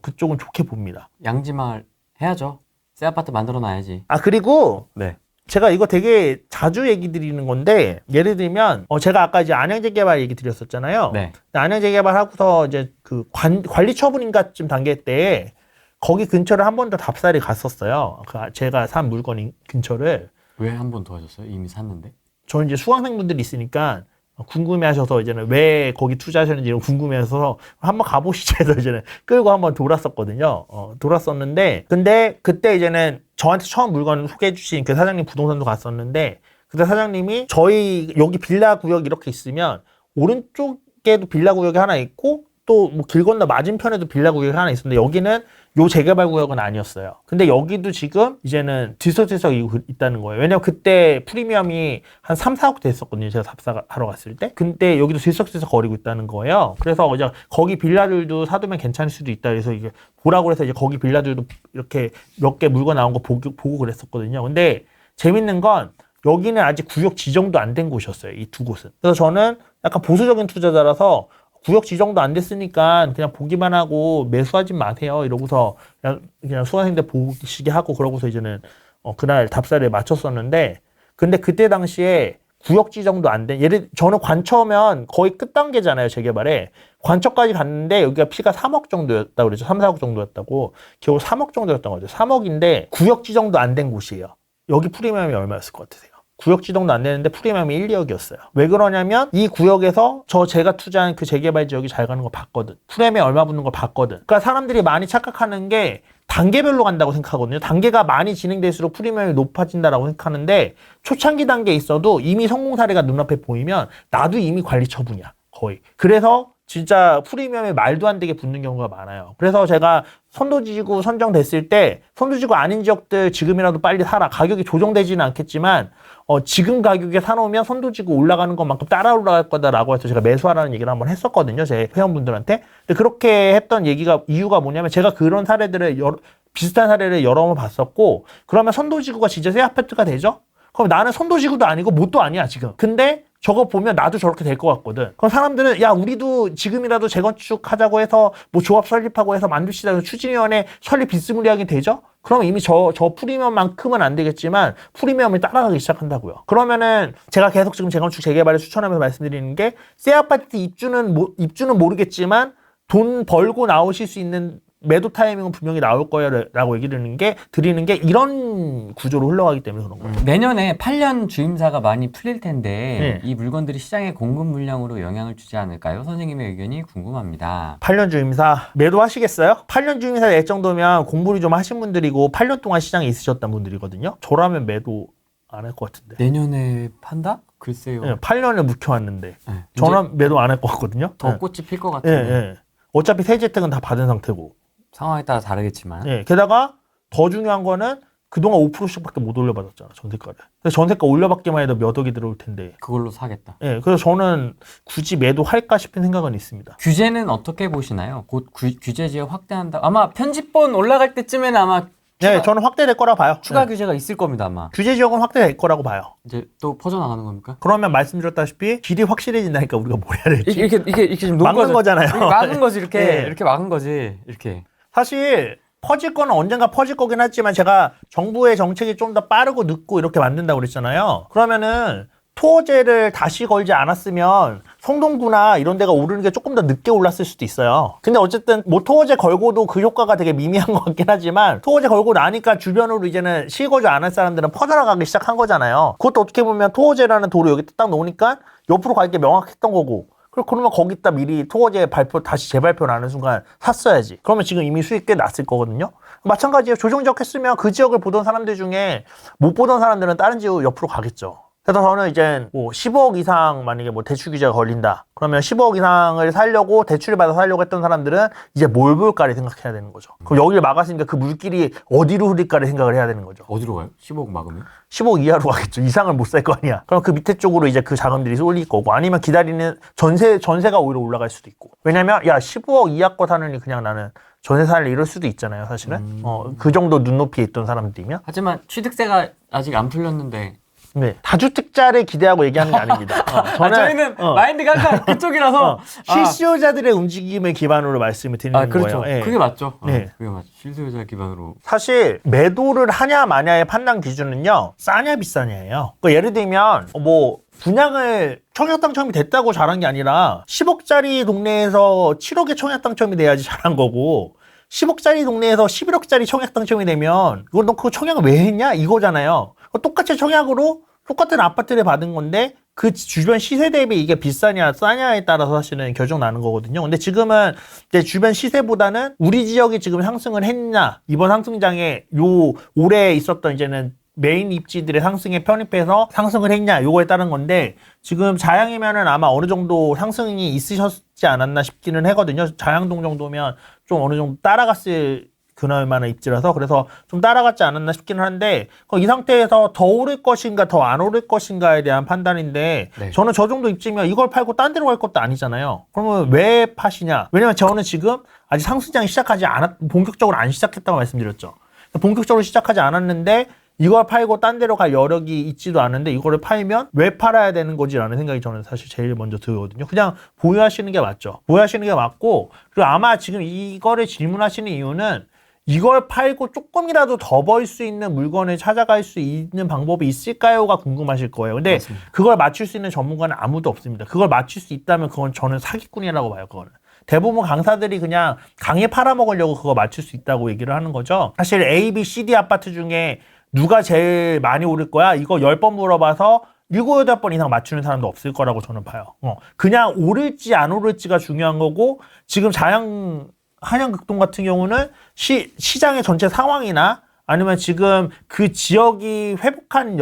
그쪽은 좋게 봅니다. 양지마을 해야죠. 새 아파트 만들어 놔야지. 그리고 네. 제가 이거 되게 자주 얘기 드리는 건데 예를 들면 제가 아까 이제 안양재개발 얘기 드렸었잖아요. 네. 안양재개발 하고서 이제 그 관리 처분인가쯤 단계 때 거기 근처를 한 번 더 답사를 갔었어요. 제가 산 물건 근처를. 왜 한 번 더 하셨어요? 이미 샀는데? 저는 이제 수강생분들이 있으니까 궁금해하셔서 이제는 왜 거기 투자하셨는지 궁금해서 한번 가보시죠 해서 이제는 끌고 한번 돌았었거든요. 돌았었는데 근데 그때 이제는 저한테 처음 물건 소개해 주신 그 사장님 부동산도 갔었는데 그때 사장님이 저희 여기 빌라 구역 이렇게 있으면 오른쪽에도 빌라 구역이 하나 있고 또 뭐 길 건너 맞은편에도 빌라 구역이 하나 있었는데 여기는 요 재개발 구역은 아니었어요. 근데 여기도 지금 이제는 들썩들썩 있다는 거예요. 왜냐면 그때 프리미엄이 한 3, 4억 됐었거든요. 제가 답사하러 갔을 때. 근데 여기도 들썩들썩 거리고 있다는 거예요. 그래서 이제 거기 빌라들도 사두면 괜찮을 수도 있다. 그래서 이게 보라고 해서 이제 거기 빌라들도 이렇게 몇 개 물건 나온 거 보고 그랬었거든요. 근데 재밌는 건 여기는 아직 구역 지정도 안 된 곳이었어요. 이 두 곳은. 그래서 저는 약간 보수적인 투자자라서 구역 지정도 안 됐으니까 그냥 보기만 하고 매수하지 마세요. 이러고서 그냥 수강생들 보시게 하고 그러고서 이제는 그날 답사를 마쳤었는데 근데 그때 당시에 구역 지정도 안 된, 저는 관처면 거의 끝 단계잖아요, 재개발에. 관처까지 갔는데 여기가 피가 3억 정도였다고 그랬죠. 3, 4억 정도였다고. 겨우 3억 정도였던 거죠. 3억인데 구역 지정도 안 된 곳이에요. 여기 프리미엄이 얼마였을 것 같으세요? 구역 지정도 안 되는데 프리미엄이 1, 2억이었어요. 왜 그러냐면 이 구역에서 제가 투자한 그 재개발 지역이 잘 가는 거 봤거든. 프리미엄이 얼마 붙는 걸 봤거든. 그러니까 사람들이 많이 착각하는 게 단계별로 간다고 생각하거든요. 단계가 많이 진행될수록 프리미엄이 높아진다라고 생각하는데 초창기 단계에 있어도 이미 성공 사례가 눈앞에 보이면 나도 이미 관리 처분이야. 거의. 그래서 진짜 프리미엄이 말도 안 되게 붙는 경우가 많아요. 그래서 제가 선도지구 선정됐을 때 선도지구 아닌 지역들 지금이라도 빨리 사라. 가격이 조정되지는 않겠지만 지금 가격에 사놓으면 선도지구 올라가는 것만큼 따라 올라갈 거다라고 해서 제가 매수하라는 얘기를 한번 했었거든요. 제 회원분들한테. 근데 그렇게 했던 이유가 뭐냐면 제가 그런 사례들을 비슷한 사례를 여러 번 봤었고 그러면 선도지구가 진짜 새 아파트가 되죠? 그럼 나는 선도지구도 아니고 못도 아니야 지금. 근데 저거 보면 나도 저렇게 될 것 같거든. 그럼 사람들은 야 우리도 지금이라도 재건축하자고 해서 뭐 조합 설립하고 해서 만듭시다. 그래서 추진위원회 설립 비스무리하게 되죠? 그럼 이미 저 프리미엄만큼은 안 되겠지만 프리미엄을 따라가기 시작한다고요. 그러면은 제가 계속 지금 재건축 재개발을 추천하면서 말씀드리는 게 새 아파트 입주는 모르겠지만 돈 벌고 나오실 수 있는 매도 타이밍은 분명히 나올 거예요 라고 얘기 드리는 게 이런 구조로 흘러가기 때문에 그런 거예요. 내년에 8년 주임사가 많이 풀릴 텐데 이 물건들이 시장의 공급 물량으로 영향을 주지 않을까요? 선생님의 의견이 궁금합니다. 8년 주임사 매도하시겠어요? 8년 주임사 낼 정도면 공부를 좀 하신 분들이고 8년 동안 시장에 있으셨던 분들이거든요. 저라면 매도 안 할 것 같은데. 내년에 판다? 글쎄요. 네, 8년을 묵혀왔는데 저는 매도 안 할 것 같거든요. 더 꽃이 필 것 같은데. 어차피 세제택은 다 받은 상태고. 상황에 따라 다르겠지만. 게다가 더 중요한 거는 그동안 5%씩밖에 못 올려받았잖아, 전세가를. 그래서 전세가 올려받기만 해도 몇 억이 들어올 텐데. 그걸로 사겠다. 그래서 저는 굳이 매도할까 싶은 생각은 있습니다. 규제는 어떻게 보시나요? 곧 규제 지역 확대한다. 아마 편집본 올라갈 때쯤에는 아마 저는 확대될 거라 봐요. 추가 규제가 있을 겁니다, 아마. 규제 지역은 확대될 거라고 봐요. 이제 또 퍼져나가는 겁니까? 그러면 말씀드렸다시피 길이 확실해진다니까 우리가 뭘 해야 될지. 이렇게 지금 막는 거잖아요. 막은 거지, 이렇게 막은 거지, 이렇게. 사실 퍼질 거는 언젠가 퍼질 거긴 하지만 제가 정부의 정책이 좀 더 빠르고 늦고 이렇게 만든다고 그랬잖아요. 그러면은 토어제를 다시 걸지 않았으면 성동구나 이런 데가 오르는 게 조금 더 늦게 올랐을 수도 있어요. 근데 어쨌든 뭐 토어제 걸고도 그 효과가 되게 미미한 것 같긴 하지만 토어제 걸고 나니까 주변으로 이제는 실거주 안 할 사람들은 퍼져나가기 시작한 거잖아요. 그것도 어떻게 보면 토어제라는 도로 여기 딱 놓으니까 옆으로 갈 게 명확했던 거고 그러면 거기다 미리 토어제 다시 재발표 나는 순간 샀어야지. 그러면 지금 이미 수익 꽤 났을 거거든요. 마찬가지예요. 조정지역 했으면 그 지역을 보던 사람들 중에 못 보던 사람들은 다른 지역 옆으로 가겠죠. 그래서 저는 이제 뭐 15억 이상 만약에 뭐 대출 규제가 걸린다. 그러면 15억 이상을 살려고 대출을 받아 살려고 했던 사람들은 이제 뭘 볼까를 생각해야 되는 거죠. 그럼 여기를 막았으니까 그 물길이 어디로 흐를까를 생각을 해야 되는 거죠. 어디로 가요? 15억 막으면? 15억 이하로 가겠죠. 이상을 못 살 거 아니야. 그럼 그 밑에 쪽으로 이제 그 자금들이 쏠릴 거고 아니면 기다리는 전세가 오히려 올라갈 수도 있고. 왜냐면 야 15억 이하 거 사느니 그냥 나는 전세 살래 이럴 수도 있잖아요. 사실은. 그 정도 눈높이에 있던 사람들이면. 하지만 취득세가 아직 안 풀렸는데 네. 다주택자를 기대하고 얘기하는 게 아닙니다. 저희는 마인드가 항상 그쪽이라서 실수요자들의 움직임을 기반으로 말씀을 드리는 그렇죠. 거예요. 그게 맞죠. 네. 그게 맞죠. 실수요자 기반으로. 사실 매도를 하냐 마냐의 판단 기준은요. 싸냐 비싸냐예요. 그러니까 예를 들면 뭐 분양을 청약 당첨이 됐다고 잘한 게 아니라 10억짜리 동네에서 7억의 청약 당첨이 돼야지 잘한 거고 10억짜리 동네에서 11억짜리 청약 당첨이 되면 이거 너 그 청약을 왜 했냐 이거잖아요. 똑같이 청약으로 똑같은 아파트를 받은 건데 그 주변 시세 대비 이게 비싸냐 싸냐에 따라서 사실은 결정 나는 거거든요. 근데 지금은 이제 주변 시세보다는 우리 지역이 지금 상승을 했냐 이번 상승장에 올해 있었던 이제는 메인 입지들의 상승에 편입해서 상승을 했냐 요거에 따른 건데 지금 자양이면은 아마 어느 정도 상승이 있으셨지 않았나 싶기는 하거든요. 자양동 정도면 좀 어느 정도 따라갔을 그날만의 입지라서 그래서 좀 따라갔지 않았나 싶기는 한데 이 상태에서 더 오를 것인가 더 안 오를 것인가에 대한 판단인데 저는 저 정도 입지면 이걸 팔고 딴 데로 갈 것도 아니잖아요. 그러면 왜 파시냐? 왜냐면 저는 지금 아직 상승장이 본격적으로 안 시작했다고 말씀드렸죠. 본격적으로 시작하지 않았는데 이걸 팔고 딴 데로 갈 여력이 있지도 않은데 이거를 팔면 왜 팔아야 되는 거지라는 생각이 저는 사실 제일 먼저 들거든요. 그냥 보유하시는 게 맞죠. 보유하시는 게 맞고 그리고 아마 지금 이거를 질문하시는 이유는 이걸 팔고 조금이라도 더 벌 수 있는 물건을 찾아갈 수 있는 방법이 있을까요가 궁금하실 거예요. 근데 맞습니다. 그걸 맞출 수 있는 전문가는 아무도 없습니다. 그걸 맞출 수 있다면 그건 저는 사기꾼이라고 봐요. 그거는. 대부분 강사들이 그냥 강의 팔아먹으려고 그거 맞출 수 있다고 얘기를 하는 거죠. 사실 A, B, C, D 아파트 중에 누가 제일 많이 오를 거야? 이거 10번 물어봐서 7, 8번 이상 맞추는 사람도 없을 거라고 저는 봐요. 그냥 오를지 안 오를지가 중요한 거고, 지금 한양극동 같은 경우는 시장의 전체 상황이나 아니면 지금 그 지역이 회복한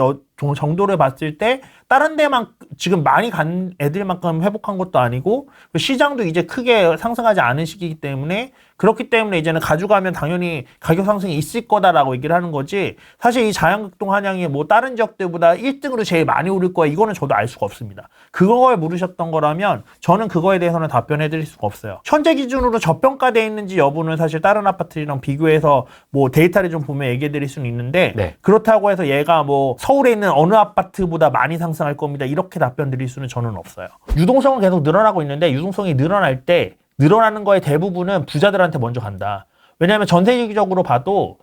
정도를 봤을 때 다른 데만 지금 많이 간 애들만큼 회복한 것도 아니고 시장도 이제 크게 상승하지 않은 시기이기 때문에 그렇기 때문에 이제는 가져가면 당연히 가격 상승이 있을 거다라고 얘기를 하는 거지, 사실 이 자양극동 한양이 뭐 다른 지역들보다 1등으로 제일 많이 오를 거야 이거는 저도 알 수가 없습니다. 그걸 물으셨던 거라면 저는 그거에 대해서는 답변해 드릴 수가 없어요. 현재 기준으로 저평가되어 있는지 여부는 사실 다른 아파트랑 비교해서 뭐 데이터를 좀 보면 얘기해 드릴 수는 있는데 네. 그렇다고 해서 얘가 뭐 서울에 있는 어느 아파트보다 많이 상승할 겁니다 이렇게 답변 드릴 수는 저는 없어요. 유동성은 계속 늘어나고 있는데 유동성이 늘어날 때 늘어나는 거의 대부분은 부자들한테 먼저 간다. 왜냐하면 전 세계적으로 봐도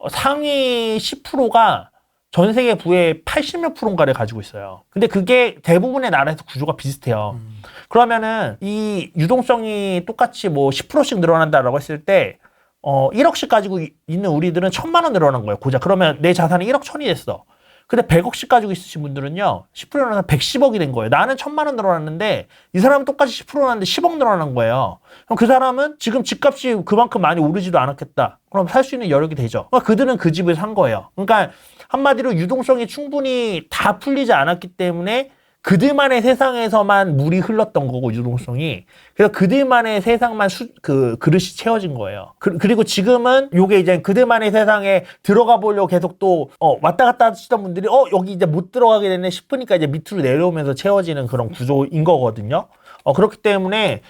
상위 10%가 전 세계 부의 80몇 %인가를 가지고 있어요. 근데 그게 대부분의 나라에서 구조가 비슷해요. 그러면은 이 유동성이 똑같이 뭐 10%씩 늘어난다라고 했을 때 1억씩 가지고 있는 우리들은 1,000만 원 늘어난 거예요. 고작. 그러면 내 자산이 1억 1,000이 됐어. 근데 100억씩 가지고 있으신 분들은요, 10% 늘어나서 110억이 된 거예요. 나는 1,000만 원 늘어났는데, 이 사람은 똑같이 10% 늘어났는데 10억 늘어난 거예요. 그럼 그 사람은 지금 집값이 그만큼 많이 오르지도 않았겠다. 그럼 살 수 있는 여력이 되죠. 그러니까 그들은 그 집을 산 거예요. 그러니까 한마디로 유동성이 충분히 다 풀리지 않았기 때문에 그들만의 세상에서만 물이 흘렀던 거고, 유동성이. 그래서 그들만의 세상만 그릇이 채워진 거예요. 그리고 지금은 요게 이제 그들만의 세상에 들어가 보려고 계속 또, 왔다 갔다 하시던 분들이, 여기 이제 못 들어가게 됐네 싶으니까 이제 밑으로 내려오면서 채워지는 그런 구조인 거거든요. 그렇기 때문에,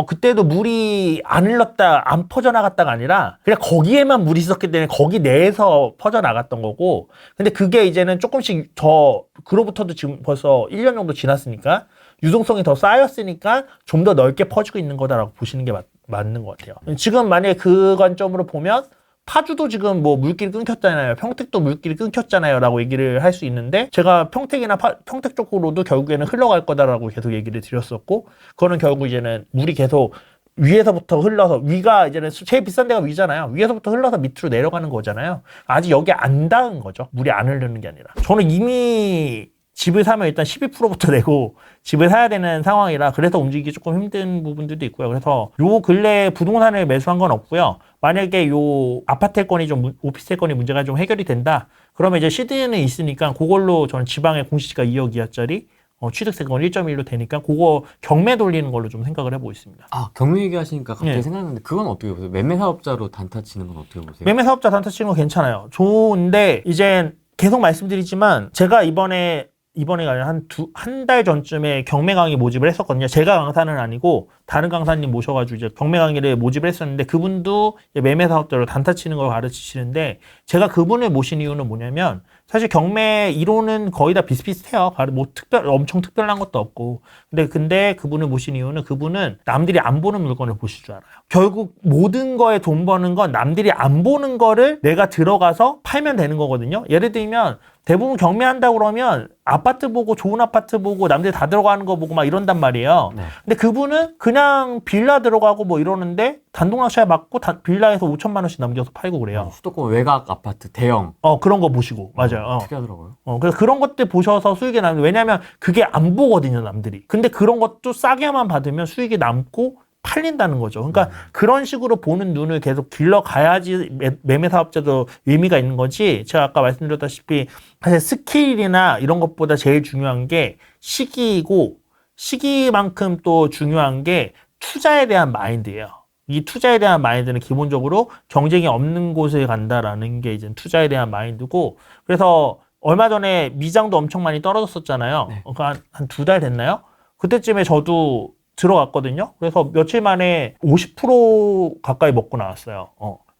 그때도 물이 안 흘렀다, 안 퍼져나갔다가 아니라 그냥 거기에만 물이 있었기 때문에 거기 내에서 퍼져나갔던 거고, 근데 그게 이제는 조금씩 그로부터도 지금 벌써 1년 정도 지났으니까 유동성이 더 쌓였으니까 좀 더 넓게 퍼지고 있는 거다라고 보시는 게 맞는 것 같아요. 지금 만약에 그 관점으로 보면 파주도 지금 뭐 물길이 끊겼잖아요. 평택도 물길이 끊겼잖아요. 라고 얘기를 할 수 있는데, 제가 평택이나 평택 쪽으로도 결국에는 흘러갈 거다라고 계속 얘기를 드렸었고, 그거는 결국 이제는 물이 계속 위에서부터 흘러서, 위가 이제는 제일 비싼 데가 위잖아요. 위에서부터 흘러서 밑으로 내려가는 거잖아요. 아직 여기 안 닿은 거죠. 물이 안 흐르는 게 아니라. 저는 이미 집을 사면 일단 12%부터 내고 집을 사야 되는 상황이라 그래서 움직이기 조금 힘든 부분들도 있고요. 그래서 요 근래 부동산을 매수한 건 없고요. 만약에 요 아파트건이 좀 오피스건이 문제가 좀 해결이 된다. 그러면 이제 시드는 있으니까 그걸로 저는 지방의 공시지가 2억 이하짜리 취득세건 1.1로 되니까 그거 경매 돌리는 걸로 좀 생각을 해보고 있습니다. 아, 경매 얘기하시니까 갑자기 생각났는데 그건 어떻게 보세요? 매매 사업자로 단타 치는 건 어떻게 보세요? 매매 사업자 단타 치는 거 괜찮아요. 좋은데 이제 계속 말씀드리지만 제가 이번에 아니라 한 달 전쯤에 경매 강의 모집을 했었거든요. 제가 강사는 아니고 다른 강사님 모셔가지고 이제 경매 강의를 모집을 했었는데, 그분도 매매 사업자로 단타 치는 걸 가르치시는데, 제가 그분을 모신 이유는 뭐냐면, 사실 경매 이론은 거의 다 비슷비슷해요. 뭐 엄청 특별한 것도 없고. 근데 그분을 모신 이유는 그분은 남들이 안 보는 물건을 보실 줄 알아요. 결국 모든 거에 돈 버는 건 남들이 안 보는 거를 내가 들어가서 팔면 되는 거거든요. 예를 들면 대부분 경매한다고 그러면 아파트 보고 좋은 아파트 보고 남들 다 들어가는 거 보고 막 이런단 말이에요. 네. 근데 그분은 그냥 빌라 들어가고 뭐 이러는데 단독낙찰 받고 빌라에서 5천만 원씩 남겨서 팔고 그래요. 수도권 외곽 아파트 대형. 그런 거 보시고. 맞아요. 특이하더라고요. 그래서 그런 것들 보셔서 수익이 나는, 왜냐면 그게 안 보거든요, 남들이. 근데 그런 것도 싸게만 받으면 수익이 남고 팔린다는 거죠. 그러니까 그런 식으로 보는 눈을 계속 길러가야지 매매 사업자도 의미가 있는 거지. 제가 아까 말씀드렸다시피 사실 스킬이나 이런 것보다 제일 중요한 게 시기이고, 시기만큼 또 중요한 게 투자에 대한 마인드예요. 이 투자에 대한 마인드는 기본적으로 경쟁이 없는 곳에 간다라는 게 이제 투자에 대한 마인드고, 그래서 얼마 전에 미장도 엄청 많이 떨어졌었잖아요. 네. 한 2달 됐나요? 그때쯤에 저도 들어갔거든요. 그래서 며칠 만에 50% 가까이 먹고 나왔어요.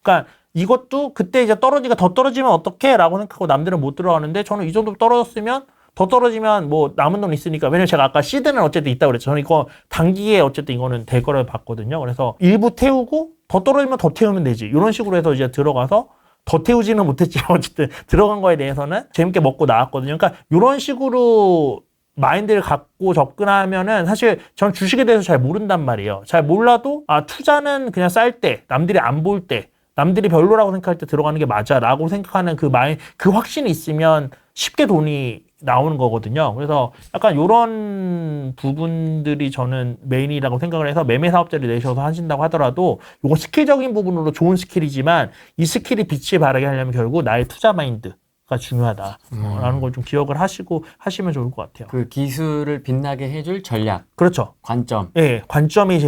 그러니까 이것도 그때 이제 더 떨어지면 어떡해? 라고 생각하고 남들은 못 들어가는데, 저는 이 정도 떨어졌으면 더 떨어지면 뭐 남은 돈 있으니까, 왜냐면 제가 아까 시드는 어쨌든 있다고 그랬죠. 저는 이거 단기에 어쨌든 이거는 될 거를 봤거든요. 그래서 일부 태우고 더 떨어지면 더 태우면 되지. 이런 식으로 해서 이제 들어가서 더 태우지는 못했지만 어쨌든 들어간 거에 대해서는 재밌게 먹고 나왔거든요. 그러니까 이런 식으로 마인드를 갖고 접근하면은 사실 전 주식에 대해서 잘 모른단 말이에요. 잘 몰라도 투자는 그냥 쌀 때, 남들이 안 볼 때, 남들이 별로라고 생각할 때 들어가는 게 맞아라고 생각하는 그 확신이 있으면 쉽게 돈이 나오는 거거든요. 그래서 약간 이런 부분들이 저는 메인이라고 생각을 해서 매매 사업자를 내셔서 하신다고 하더라도 이거 스킬적인 부분으로 좋은 스킬이지만 이 스킬이 빛을 발하게 하려면 결국 나의 투자 마인드가 중요하다라는 걸 좀 기억을 하시고 하시면 좋을 것 같아요. 그 기술을 빛나게 해줄 전략. 그렇죠. 관점. 예, 관점이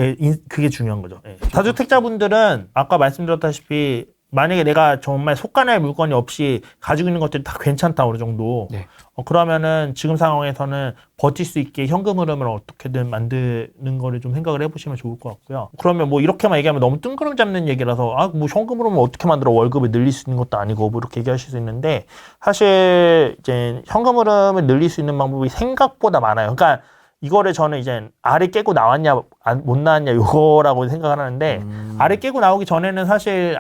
그게 중요한 거죠. 예. 다주택자분들은 아까 말씀드렸다시피 만약에 내가 정말 속가낼 물건이 없이 가지고 있는 것들이 다 괜찮다 어느 정도. 네. 그러면은 지금 상황에서는 버틸 수 있게 현금 흐름을 어떻게든 만드는 거를 좀 생각을 해보시면 좋을 것 같고요. 그러면 뭐 이렇게만 얘기하면 너무 뜬구름 잡는 얘기라서 뭐 현금 흐름을 어떻게 만들어 월급을 늘릴 수 있는 것도 아니고 뭐 이렇게 얘기하실 수 있는데 사실 이제 현금 흐름을 늘릴 수 있는 방법이 생각보다 많아요. 그러니까 이거를 저는 이제 알을 깨고 나왔냐 못 나왔냐 요거라고 생각을 하는데 알을 깨고 나오기 전에는 사실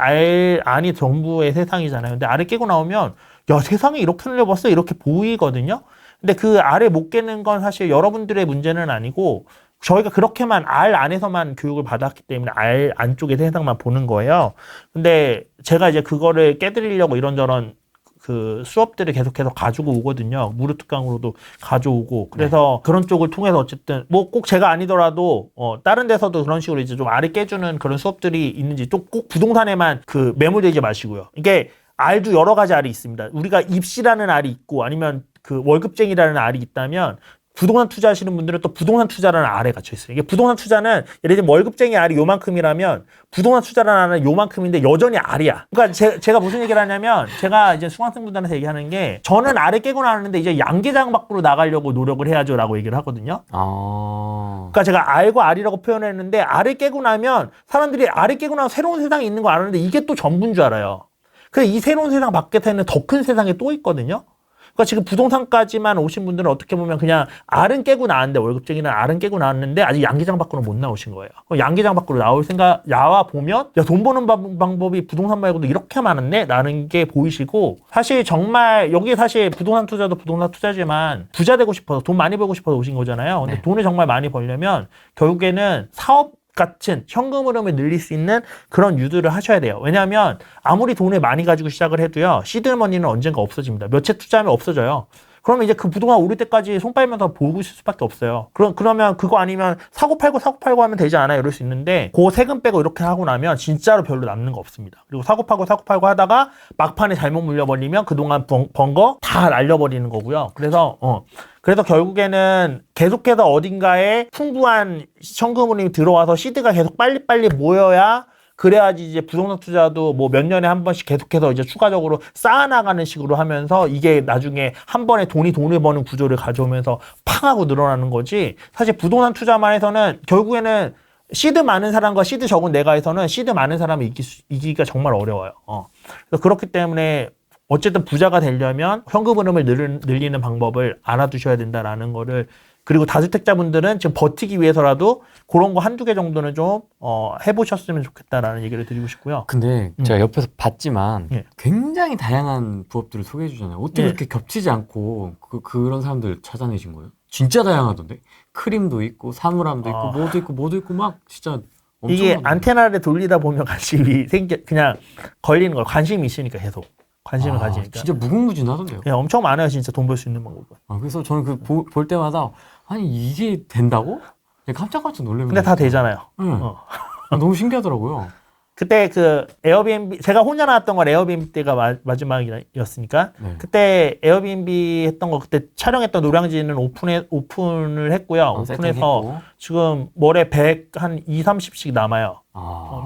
안이 정부의 세상이잖아요. 근데 알을 깨고 나오면 야 세상에 이렇게 늘려봤어 이렇게 보이거든요. 근데 그 알을 못 깨는 건 사실 여러분들의 문제는 아니고 저희가 그렇게만 알 안에서만 교육을 받았기 때문에 알 안쪽의 세상만 보는 거예요. 근데 제가 이제 그거를 깨드리려고 이런저런 그 수업들을 계속해서 가지고 오거든요. 무료 특강으로도 가져오고. 그래서 그런 쪽을 통해서 어쨌든 뭐 꼭 제가 아니더라도 다른 데서도 그런 식으로 이제 좀 알을 깨주는 그런 수업들이 있는지 또 꼭 부동산에만 그 매몰되지 마시고요. 이게 알도 여러 가지 알이 있습니다. 우리가 입시라는 알이 있고 아니면 그 월급쟁이라는 알이 있다면 부동산 투자하시는 분들은 또 부동산 투자라는 알에 갇혀 있어요. 이게 부동산 투자는 예를 들면 월급쟁이 알이 요만큼이라면 부동산 투자라는 알은 요만큼인데 여전히 알이야. 그러니까 제가 무슨 얘기를 하냐면 제가 이제 수강생분들한테 얘기하는 게 저는 알을 깨고 나왔는데 이제 양계장 밖으로 나가려고 노력을 해야죠라고 얘기를 하거든요. 그러니까 제가 알과 알이라고 표현했는데 알을 깨고 나면 사람들이 알을 깨고 나면 새로운 세상이 있는 거 아는데 이게 또 전부인 줄 알아요. 그래서 이 새로운 세상 밖에서는 더 큰 세상이 또 있거든요. 그러니까 지금 부동산까지만 오신 분들은 어떻게 보면 그냥 알은 깨고 나왔는데 월급쟁이는 알은 깨고 나왔는데 아직 양계장 밖으로 못 나오신 거예요. 양계장 밖으로 나와 보면 야, 돈 버는 방법이 부동산 말고도 이렇게 많았네? 라는 게 보이시고 사실 정말 여기 사실 부동산 투자도 부동산 투자지만 부자 되고 싶어서 돈 많이 벌고 싶어서 오신 거잖아요. 근데 돈을 정말 많이 벌려면 결국에는 사업 같은 현금 흐름을 늘릴 수 있는 그런 유도를 하셔야 돼요. 왜냐하면 아무리 돈을 많이 가지고 시작을 해도요. 시드머니는 언젠가 없어집니다. 몇 채 투자하면 없어져요. 그러면 이제 그 부동산 오를 때까지 손 빨면서 보고 있을 수밖에 없어요. 그러면 그거 아니면 사고 팔고 하면 되지 않아요? 이럴 수 있는데 그 세금 빼고 이렇게 하고 나면 진짜로 별로 남는 거 없습니다. 그리고 사고 팔고 하다가 막판에 잘못 물려버리면 그동안 번 거 다 날려버리는 거고요. 그래서 결국에는 계속해서 어딘가에 풍부한 현금 흐름이 들어와서 시드가 계속 빨리빨리 모여야 그래야지 이제 부동산 투자도 뭐 몇 년에 한 번씩 계속해서 이제 추가적으로 쌓아나가는 식으로 하면서 이게 나중에 한 번에 돈을 버는 구조를 가져오면서 팡 하고 늘어나는 거지. 사실 부동산 투자만 해서는 결국에는 시드 많은 사람과 시드 적은 내가 해서는 시드 많은 사람이 이기기가 정말 어려워요. 그래서 그렇기 때문에 어쨌든 부자가 되려면 현금 흐름을 늘리는 방법을 알아두셔야 된다라는 거를 그리고 다주택자분들은 지금 버티기 위해서라도 그런 거 한두 개 정도는 좀 해보셨으면 좋겠다라는 얘기를 드리고 싶고요. 근데 제가 옆에서 봤지만 예. 굉장히 다양한 부업들을 소개해 주잖아요. 어떻게 예. 그렇게 겹치지 않고 그런 사람들 찾아내신 거예요? 진짜 다양하던데? 크림도 있고 사물함도 있고 뭐도 있고 막 진짜 엄청 이게 많던데. 안테나를 돌리다 보면 관심이 그냥 걸리는 걸 관심이 있으니까 계속 관심을 가지니까. 진짜 무궁무진하던데요. 예, 엄청 많아요 진짜 돈 벌 수 있는 방법은. 그래서 저는 볼 때마다 아니 이게 된다고? 깜짝깜짝 놀래요. 근데 다 되잖아요. 너무 신기하더라고요. 그때 그 에어비앤비 제가 혼자 나왔던 건 에어비앤비 때가 마지막이었으니까 네. 그때 에어비앤비 했던 거 그때 촬영했던 노량진은 오픈을 했고요. 오픈해서 지금 월에 100 한 2-30씩 남아요.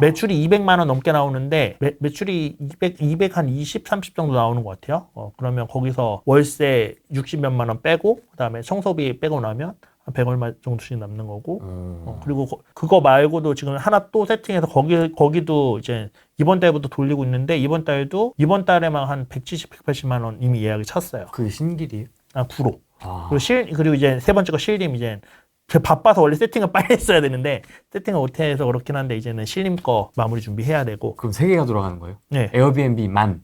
매출이 200만 원 넘게 나오는데 매출이 200 한 20, 30 정도 나오는 것 같아요. 그러면 거기서 월세 60몇만 원 빼고 그다음에 청소비 빼고 나면 한 100 얼마 정도씩 남는 거고 그리고 그거 말고도 지금 하나 또 세팅해서 거기도 이제 이번 달부터 돌리고 있는데 이번 달에만 한 170, 180만 원 이미 예약이 찼어요. 그게 신길이에요? 구로. 그리고 이제 세 번째 거 실림 이제 제가 바빠서 원래 세팅을 빨리 했어야 되는데 세팅을 못해서 그렇긴 한데 이제는 신림 거 마무리 준비해야 되고. 그럼 3개가 돌아가는 거예요? 네. 에어비앤비만.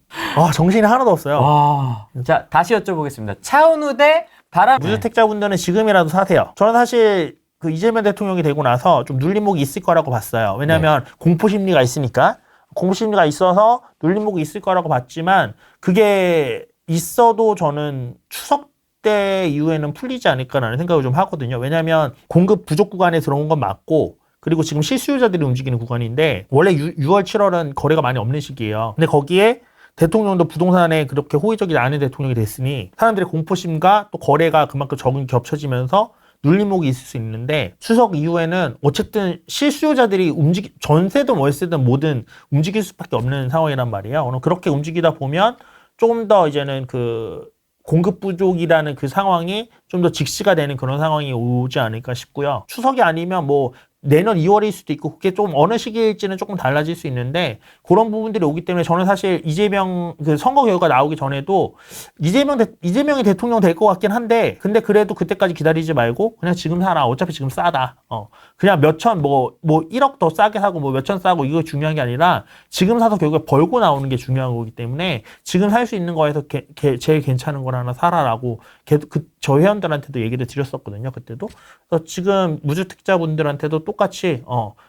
정신이 하나도 없어요. 와. 자, 다시 여쭤보겠습니다. 차은우 대 바람. 무주택자분들은 지금이라도 사세요. 저는 사실 그 이재명 대통령이 되고 나서 좀 눌림목이 있을 거라고 봤어요. 왜냐하면 공포 심리가 있으니까. 공포 심리가 있어서 눌림목이 있을 거라고 봤지만 그게 있어도 저는 추석 때 이후에는 풀리지 않을까라는 생각을 좀 하거든요. 왜냐하면 공급 부족 구간에 들어온 건 맞고 그리고 지금 실수요자들이 움직이는 구간인데 원래 6월, 7월은 거래가 많이 없는 시기예요. 근데 거기에 대통령도 부동산에 그렇게 호의적이지 않은 대통령이 됐으니 사람들의 공포심과 또 거래가 그만큼 적은 겹쳐지면서 눌림목이 있을 수 있는데 추석 이후에는 어쨌든 실수요자들이 전세든 월세든 뭐든 움직일 수밖에 없는 상황이란 말이에요. 그렇게 움직이다 보면 조금 더 이제는 그 공급 부족이라는 그 상황이 좀 더 직시가 되는 그런 상황이 오지 않을까 싶고요. 추석이 아니면 뭐 내년 2월일 수도 있고 그게 좀 어느 시기일지는 조금 달라질 수 있는데 그런 부분들이 오기 때문에 저는 사실 이재명 그 선거 결과 나오기 전에도 이재명이 대통령 될 것 같긴 한데 근데 그래도 그때까지 기다리지 말고 그냥 지금 사라. 어차피 지금 싸다. 그냥 몇천 뭐 1억 더 싸게 사고 뭐 몇천 싸고 이거 중요한 게 아니라 지금 사서 결국에 벌고 나오는 게 중요한 거기 때문에 지금 살 수 있는 거에서 제일 괜찮은 걸 하나 사라라고 저 회원들한테도 얘기를 드렸었거든요. 그때도. 그래서 지금 무주택자분들한테도 똑같이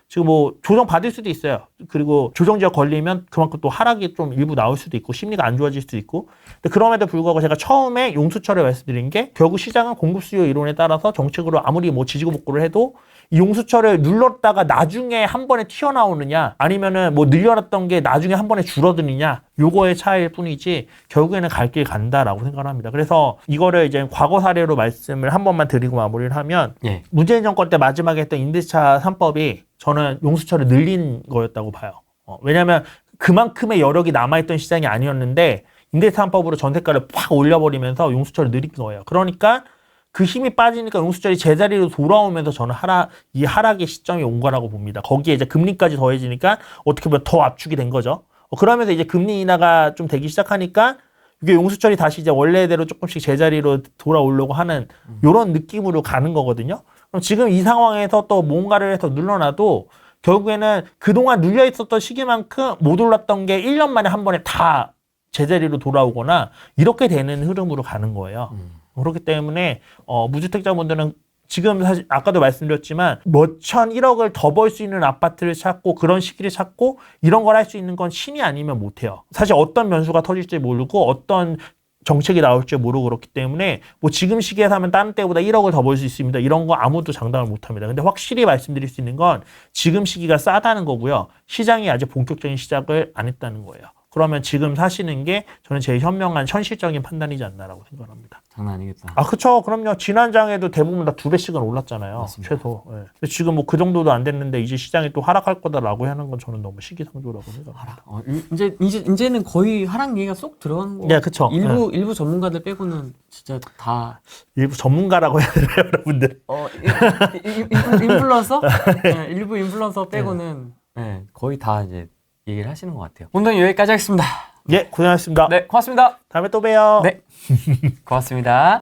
지금 뭐 조정 받을 수도 있어요. 그리고 조정지역 걸리면 그만큼 또 하락이 좀 일부 나올 수도 있고 심리가 안 좋아질 수도 있고. 근데 그럼에도 불구하고 제가 처음에 용수철에 말씀드린 게 결국 시장은 공급 수요 이론에 따라서 정책으로 아무리 뭐 지지고 볶고를 해도 이 용수철을 눌렀다가 나중에 한 번에 튀어나오느냐 아니면은 뭐 늘려놨던 게 나중에 한 번에 줄어드느냐 요거의 차이일 뿐이지 결국에는 갈 길 간다라고 생각을 합니다. 그래서 이거를 이제 과거 사례로 말씀을 한 번만 드리고 마무리를 하면 문재인 정권 때 마지막에 했던 임대차 3법이 저는 용수철을 늘린 거였다고 봐요. 왜냐하면 그만큼의 여력이 남아있던 시장이 아니었는데 임대차 3법으로 전세가를 팍 올려버리면서 용수철을 늘린 거예요. 그러니까 그 힘이 빠지니까 용수철이 제자리로 돌아오면서 저는 이 하락의 시점이 온 거라고 봅니다. 거기에 이제 금리까지 더해지니까 어떻게 보면 더 압축이 된 거죠. 그러면서 이제 금리 인하가 좀 되기 시작하니까 이게 용수철이 다시 이제 원래대로 조금씩 제자리로 돌아오려고 하는 이런 느낌으로 가는 거거든요. 그럼 지금 이 상황에서 또 뭔가를 해서 눌러놔도 결국에는 그동안 눌려 있었던 시기만큼 못 올랐던 게 1년 만에 한 번에 다 제자리로 돌아오거나 이렇게 되는 흐름으로 가는 거예요. 그렇기 때문에 무주택자분들은 지금 사실 아까도 말씀드렸지만 몇천 1억을 더 벌 수 있는 아파트를 찾고 그런 시기를 찾고 이런 걸 할 수 있는 건 신이 아니면 못해요. 사실 어떤 변수가 터질지 모르고 어떤 정책이 나올지 모르고 그렇기 때문에 뭐 지금 시기에 사면 다른 때보다 1억을 더 벌 수 있습니다. 이런 거 아무도 장담을 못합니다. 근데 확실히 말씀드릴 수 있는 건 지금 시기가 싸다는 거고요. 시장이 아직 본격적인 시작을 안 했다는 거예요. 그러면 지금 사시는 게 저는 제일 현명한 현실적인 판단이지 않나라고 생각합니다. 장난 아니겠다. 그렇죠. 그럼요. 지난장에도 대부분 다 2배씩은 올랐잖아요. 맞습니다. 최소. 네. 근데 지금 뭐 그 정도도 안 됐는데 이제 시장이 또 하락할 거다라고 하는 건 저는 너무 시기상조라고 생각합니다. 이제는 거의 하락 얘기가 쏙 들어가는 거. 네, 그렇죠. 일부 전문가들 빼고는 진짜 다 일부 전문가라고 해야 되나요, 여러분들? 인플루언서? 네, 일부 인플루언서 빼고는 거의 다 이제 얘기를 하시는 것 같아요. 오늘 여기까지 하겠습니다. 예, 고생하셨습니다. 네, 고맙습니다. 다음에 또 봬요. 네, 고맙습니다.